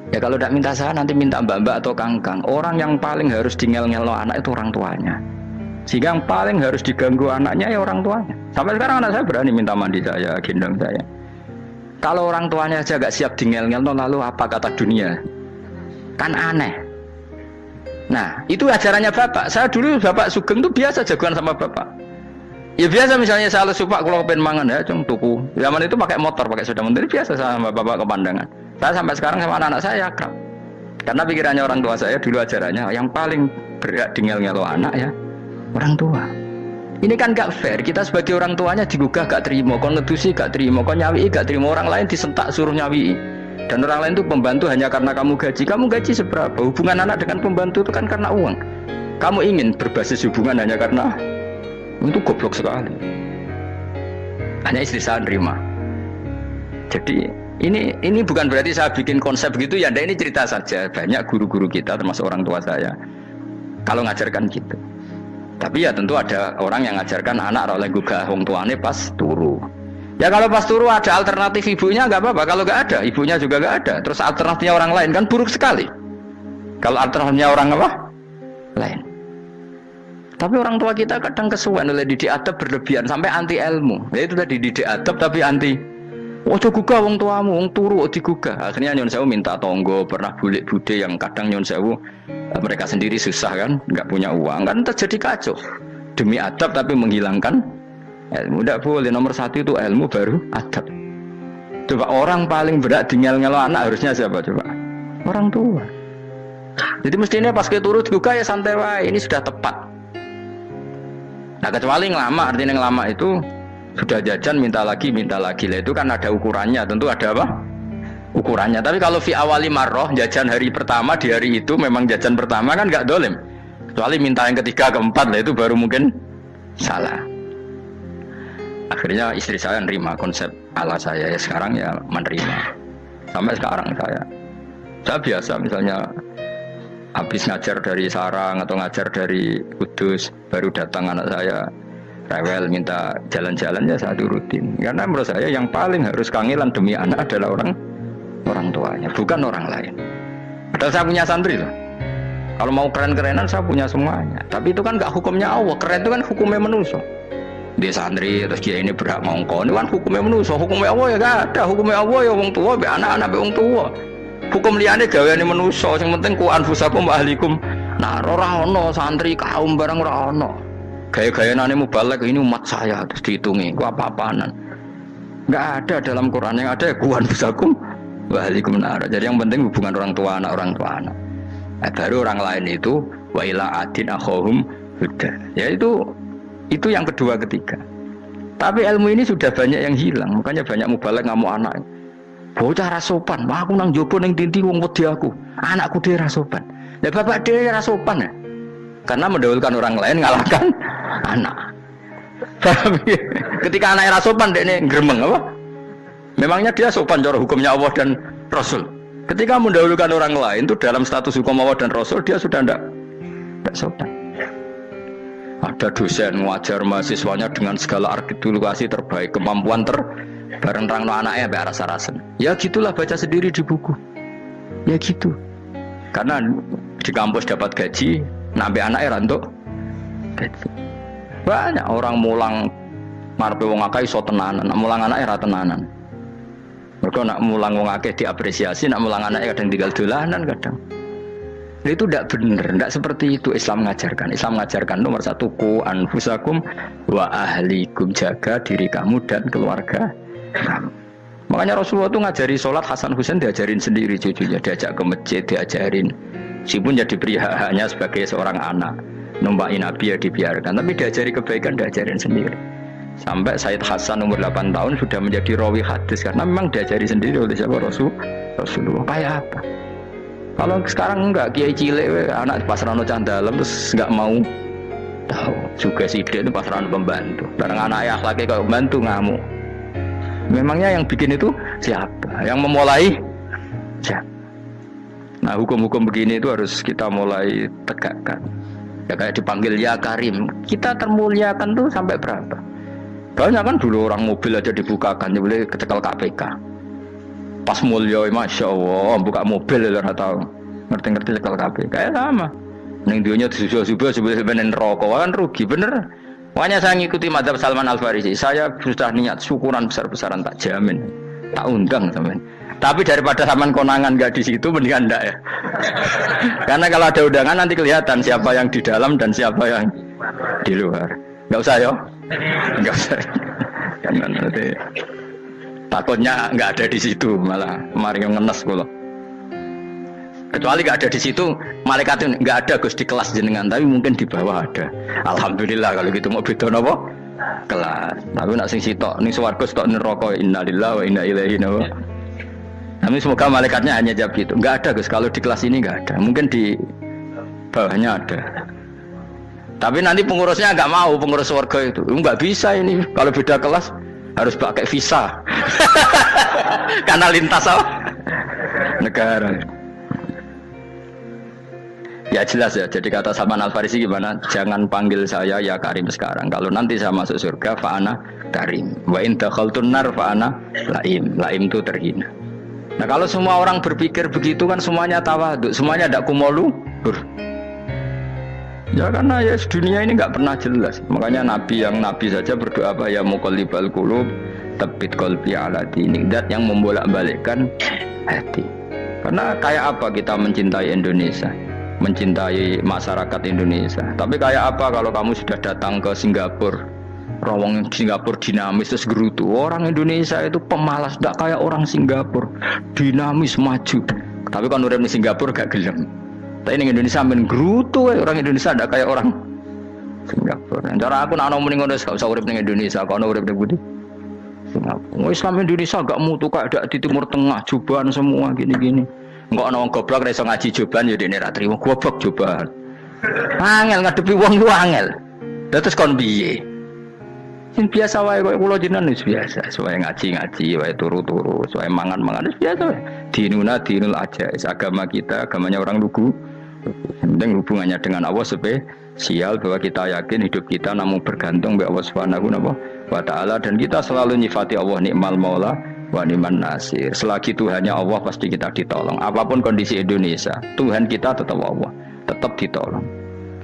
ya kalau tidak minta saya nanti minta mbak-mbak atau kangkang. Orang yang paling harus dingel-ngelo anak itu orang tuanya. Sehingga yang paling harus diganggu anaknya ya orang tuanya. Sampai sekarang anak saya berani minta mandi saya, gendong saya. Kalau orang tuanya aja gak siap dingel-ngelo, lalu apa kata dunia? Kan aneh. Nah, itu ajarannya bapak. Saya dulu bapak Sugeng itu biasa jagoan sama bapak. Ya biasa misalnya saya supak kalau pengen mangan ya, cung tuku. Zaman itu pakai motor, pakai sepeda motor, biasa sama bapak ke pandangan. Saya sampai sekarang sama anak-anak saya akrab. Karena pikirannya orang tua saya dulu ajarannya yang paling berat dingel-ngelo anak ya orang tua. Ini kan gak fair. Kita sebagai orang tuanya digugah gak terima, kon ngedusi gak terima, kon nyawi gak terima, orang lain disentak suruh nyawi. Dan orang lain itu pembantu hanya karena kamu gaji seberapa? Hubungan anak dengan pembantu itu kan karena uang. Kamu ingin berbasis hubungan hanya karena itu goblok sekali. Hanya istri saya nerima. Jadi ini bukan berarti saya bikin konsep begitu ya. Ini cerita saja. Banyak guru-guru kita termasuk orang tua saya kalau ngajarkan gitu. Tapi ya tentu ada orang yang ngajarkan anak oleh gugah wong tuane pas turu. Ya kalau pas turu ada alternatif ibunya nggak apa-apa. Kalau nggak ada, ibunya juga nggak ada. Terus alternatifnya orang lain kan buruk sekali. Kalau alternatifnya orang apa? Lain. Tapi orang tua kita kadang kesuwen oleh didik adab berlebihan sampai anti ilmu. Ya itu tadi didik adab tapi anti. Ojo gugah wong tuamu, wong turu digugah. Akhirnya Nyon Sewu minta tonggo, pernah bulik bude yang kadang Nyon Sewu mereka sendiri susah kan, nggak punya uang kan terjadi kacau. Demi adab tapi menghilangkan ilmu. Tidak boleh. Nomor satu itu ilmu baru adab. Coba orang paling berat dingel-ngelo anak harusnya siapa coba? Orang tua. Jadi mestinya pas ke turu digugah ya santai wae. Ini sudah tepat. Nah kecuali ngelama, artinya ngelama itu sudah jajan minta lagi lah itu kan ada ukurannya. Tentu ada apa? Ukurannya. Tapi kalau fi awali marroh jajan hari pertama di hari itu memang jajan pertama kan nggak dolim. Kecuali minta yang ketiga keempat lah itu baru mungkin salah. Akhirnya istri saya menerima konsep ala saya ya sekarang ya menerima. Sampai sekarang saya biasa misalnya habis ngajar dari Sarang atau ngajar dari Kudus baru datang anak saya rewel minta jalan-jalan ya saya turutin. Karena menurut saya yang paling harus kangelan demi anak adalah orang tuanya, bukan orang lain. Padahal saya punya santri loh. Kalau mau keren-kerenan saya punya semuanya. Tapi itu kan gak hukumnya Allah. Keren itu kan hukumnya manusia. Dia santri terus dia ini berhak ngongkon. Ini kan hukumnya manusia. Hukumnya Allah ya gak ada. Hukumnya Allah ya wong tua, be anak-anak be wong tua. Hukum liyane gaweane manusia. Yang penting ku anfusakum wa ahlikum. Nah, ora ono santri kaum barang ora ono. Gaya-gayanane mubalek ini umat saya terus dihitungi. Ku apa-apaanan. Enggak ada dalam Quran. Yang ada ya ku anfusakum wa ahlikum nar. Jadi yang penting hubungan orang tua anak. Baru orang lain itu wa ila adin akhahum huda. Ya itu yang kedua ketiga. Tapi ilmu ini sudah banyak yang hilang. Makanya banyak mubalek ngamuk anak. Bocah rasopan, aku nang jopo ning tinti wong wedi aku. Anakku dhewe rasopan. Lah bapak dhewe rasopan ya. Karena mendahulukan orang lain ngalahkan anak. Tapi ketika anaknya rasopan dekne gremeng apa? Memangnya dia sopan cara hukumnya Allah dan Rasul. Ketika mendahulukan orang lain itu dalam status hukum Allah dan Rasul dia sudah tidak sopan. Ada dosen ngajar mahasiswanya dengan segala artikulasi terbaik, kemampuan bareng terang anaknya sampai rasa-rasen. Ya gitulah baca sendiri di buku. Ya gitu. Karena di kampus dapat gaji, nampe anaknya rantuk gaji. Banyak orang mulang marpe wong akeh iso tenanan, mulang anaknya ra tenanan. Mereka nak mulang wong akeh diapresiasi, nak mulang anaknya kadang tinggal dolanan kadang. Itu tidak benar, tidak seperti itu Islam mengajarkan. Islam mengajarkan nomor satu ku anfusakum wa ahlikum, jaga diri kamu dan keluarga kamu. Makanya Rasulullah itu ngajari sholat, Hasan Husain diajarin sendiri cucunya, diajak ke masjid, diajarin. Meskipun jadi beri hak-haknya sebagai seorang anak, numpaki Nabi ya dibiarkan, tapi diajari kebaikan diajarin sendiri. Sampai Sayyid Hasan umur 8 tahun sudah menjadi rawi hadis karena memang diajari sendiri oleh siapa? Rasulullah. Kayak apa? Kalau sekarang enggak, kiai cilik anak pasrano candalem terus enggak mau tahu juga si dia itu pasrano pembantu. Barang anaknya akhlaknya kalau pembantu ngamuk. Memangnya yang bikin itu siapa? Yang memulai siapa? Nah hukum-hukum begini itu harus kita mulai tegakkan. Ya kayak dipanggil ya Karim, kita termuliakan tuh sampai berapa? Banyak kan dulu orang mobil aja dibukakan, boleh kecekel KPK. Pas mulia, masya Allah, buka mobil ya nggak tahu, ngerti-ngerti cekel KPK. Kayak sama. Neng dunia disusul-susul sebelum rokok kan rugi bener. Makanya saya ngikuti mazhab Salman Al Farisi. Saya sudah niat syukuran besar-besaran tak jamin, tak undang teman. Tapi daripada saman konangan nggak di situ, mendingan enggak ya. Karena kalau ada undangan nanti kelihatan siapa yang di dalam dan siapa yang di luar. Nggak usah yo, nggak usah. Karena nanti takutnya nggak ada di situ, malah mari yang ngenes kalau. Kecuali nggak ada di situ, malaikat itu nggak ada Gus di kelas jenengan, tapi mungkin di bawah ada. Alhamdulillah kalau gitu mau beda nopo kelas. Tapi nak sing sitok ning swarga sitok neraka innalillahi wa inna ilaihi raji'un. Tapi semoga malaikatnya hanya jawab gitu. Enggak ada Gus, kalau di kelas ini enggak ada. Mungkin di bawahnya ada. Tapi nanti pengurusnya enggak mau, pengurus warga itu. Enggak bisa ini. Kalau beda kelas harus pakai visa. Karena lintas apa? Negara. Ya jelas ya. Jadi kata Salman Al Farisi gimana? Jangan panggil saya ya Karim sekarang. Kalau nanti saya masuk surga, fa'ana Karim. Wa in dakhaltun nar fa'ana Laim. Laim itu terhina. Nah kalau semua orang berpikir begitu kan semuanya tawaduk, semuanya ada kumoluhur. Ya karena ya dunia ini nggak pernah jelas. Makanya Nabi yang Nabi saja berdoa apa ya muqallibal qulub tsabbit qalbi ala dinik, zat yang membolak-balikkan hati. Karena kayak apa kita mencintai Indonesia, mencintai masyarakat Indonesia. Tapi kayak apa kalau kamu sudah datang ke Singapura? Rawang Singapura dinamis terus gerutu. Orang Indonesia itu pemalas, tidak kayak orang Singapura, dinamis maju. Tapi kan orang di Singapura gak gelem. Tapi di Indonesia men gerutu, orang Indonesia tidak kayak orang Singapura. Cara aku nak ngomong ngono gak usah urip ning Indonesia, kok urip ning Budi. Singapura. Islam Indonesia gak mutu kayak ada di Timur Tengah, jubahan semua gini-gini. Enggak ana wong goblok ra iso ngaji jubahan ya dene ra trimo goblok jubahan. Angel ngadepi wong ku angel. Terus kon piye? Sing biasa wae koyo kula jenengan wis biasa, wae ngaji-ngaji, wae turu-turu, wae mangan-mangan wis biasa wae. Dinuna dinul aja, agama kita, agamanya orang lugu. Penting hubungannya dengan Allah spesial bahwa kita yakin hidup kita namun bergantung kepada Allah Subhanahu wa taala dan kita selalu nyifati Allah nikmal maula wa ni'man nasir. Selagi Tuhannya Allah pasti kita ditolong. Apapun kondisi Indonesia, Tuhan kita tetap Allah, tetap ditolong.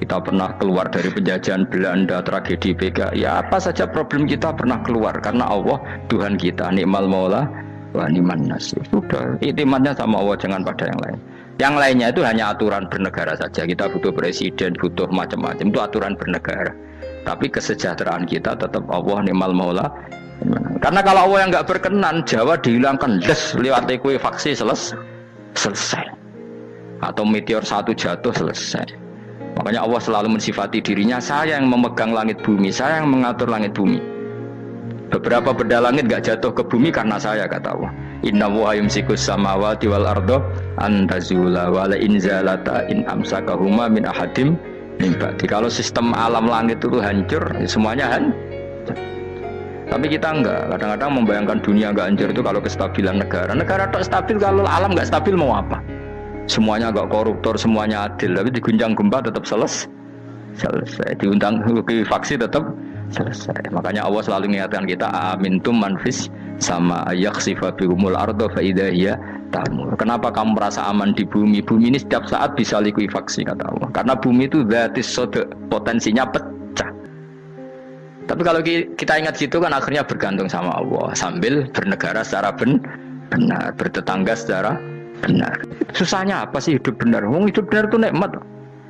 Kita pernah keluar dari penjajahan Belanda, tragedi PKI, ya apa saja problem kita pernah keluar karena Allah Tuhan kita, nikmal maula wa ni'man nasir. Sudah, iktimatnya sama Allah, jangan pada yang lain. Yang lainnya itu hanya aturan bernegara saja. Kita butuh presiden, butuh macam-macam, itu aturan bernegara. Tapi kesejahteraan kita tetap Allah nikmal maula. Karena kalau Allah yang nggak berkenan, Jawa dihilangkan des lewat ekuifaksi selesai. Atau meteor satu jatuh selesai. Makanya Allah selalu mensifati dirinya, saya yang memegang langit bumi, saya yang mengatur langit bumi. Beberapa benda langit gak jatuh ke bumi karena saya, kata Allah. Inna wa yumsikus samawati wal ardo antazula wala inzalata in amsakahuma min ahadim min ba'di. Kalau sistem alam langit itu hancur, semuanya hancur. Tapi kita enggak, kadang-kadang membayangkan dunia enggak hancur itu kalau kestabilan negara. Negara tak stabil, kalau alam enggak stabil mau apa? Semuanya agak koruptor, semuanya adil, tapi diguncang gempa tetap selesai. Diundang faksi tetap selesai. Makanya Allah selalu mengingatkan kita, amintum manfis sama yakhsifa bihumul ardo fa idza hiya tamur. Kenapa kamu merasa aman di bumi? Bumi ini setiap saat bisa likuifaksi, kata Allah. Karena bumi itu dzatis sodok, potensinya pecah. Tapi kalau kita ingat situ kan akhirnya bergantung sama Allah sambil bernegara secara benar, bertetangga secara benar. Susahnya apa sih hidup benar? Hidup benar itu nikmat.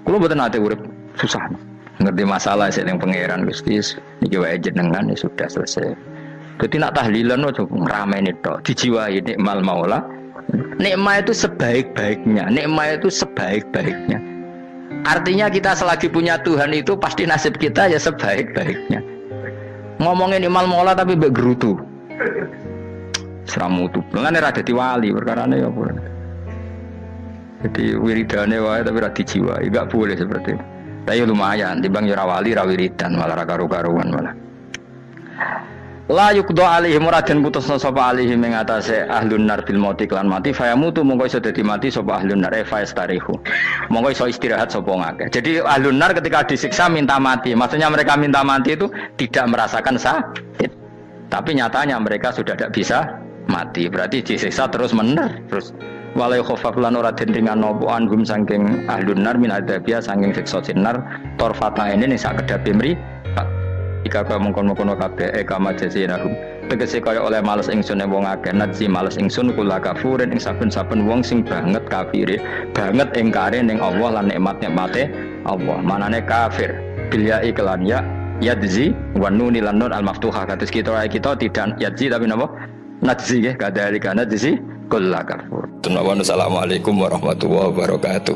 Kalau mboten nate urip susah. Ngerti masalah sing pangeran Gusti niki wae jenengan ya sudah selesai. Dadi nak tahlilan ojo ngrameni tok, dijiwai nikmal maula. Nikmat itu sebaik-baiknya, nikmat itu sebaik-baiknya. Artinya kita selagi punya Tuhan itu pasti nasib kita ya sebaik-baiknya. Ngomongin nikmal maula tapi mbek gerutu. Seramutu. Lan ora dadi wali perkarane ya apa. Jadi wiridane wae tapi ra dijiwai, enggak boleh seperti itu. Tapi lumayan, timbang ora wali ra wiridan malah ra karo-karuan malah. La yuqda alaihim raden putusna sapa alaihim ing atase ahlun nar bil mauti lan mati fayamutu mongko iso dadi mati sapa ahlun nar fa istarihu. Mongko iso istirahat sapa ngakeh. Jadi ahlun nar ketika disiksa minta mati. Maksudnya mereka minta mati itu tidak merasakan sakit. Tapi nyatanya mereka sudah tidak bisa mati. Berarti disiksa terus terus walai khofaf lan ora den ringan napa anhum saking ahlun nar min adzabia saking siksa sinar torfata ini ning sak kedape mri. Jika kau mengkono-kono kabeh kama jazinahum tegese kaya oleh males ingsun wong akeh nadzi males ingsun kula kafurin ing saben-saben wong sing banget kafire banget ingkare ning Allah lan nikmat-nikmate Allah manane kafir bilya iklan ya yadzi wa nunil nun al maftuhah kados kita tidak yadzi tapi napa nadzi nggih kadhalika nadzi kula kafur. Assalamualaikum warahmatullahi wabarakatuh.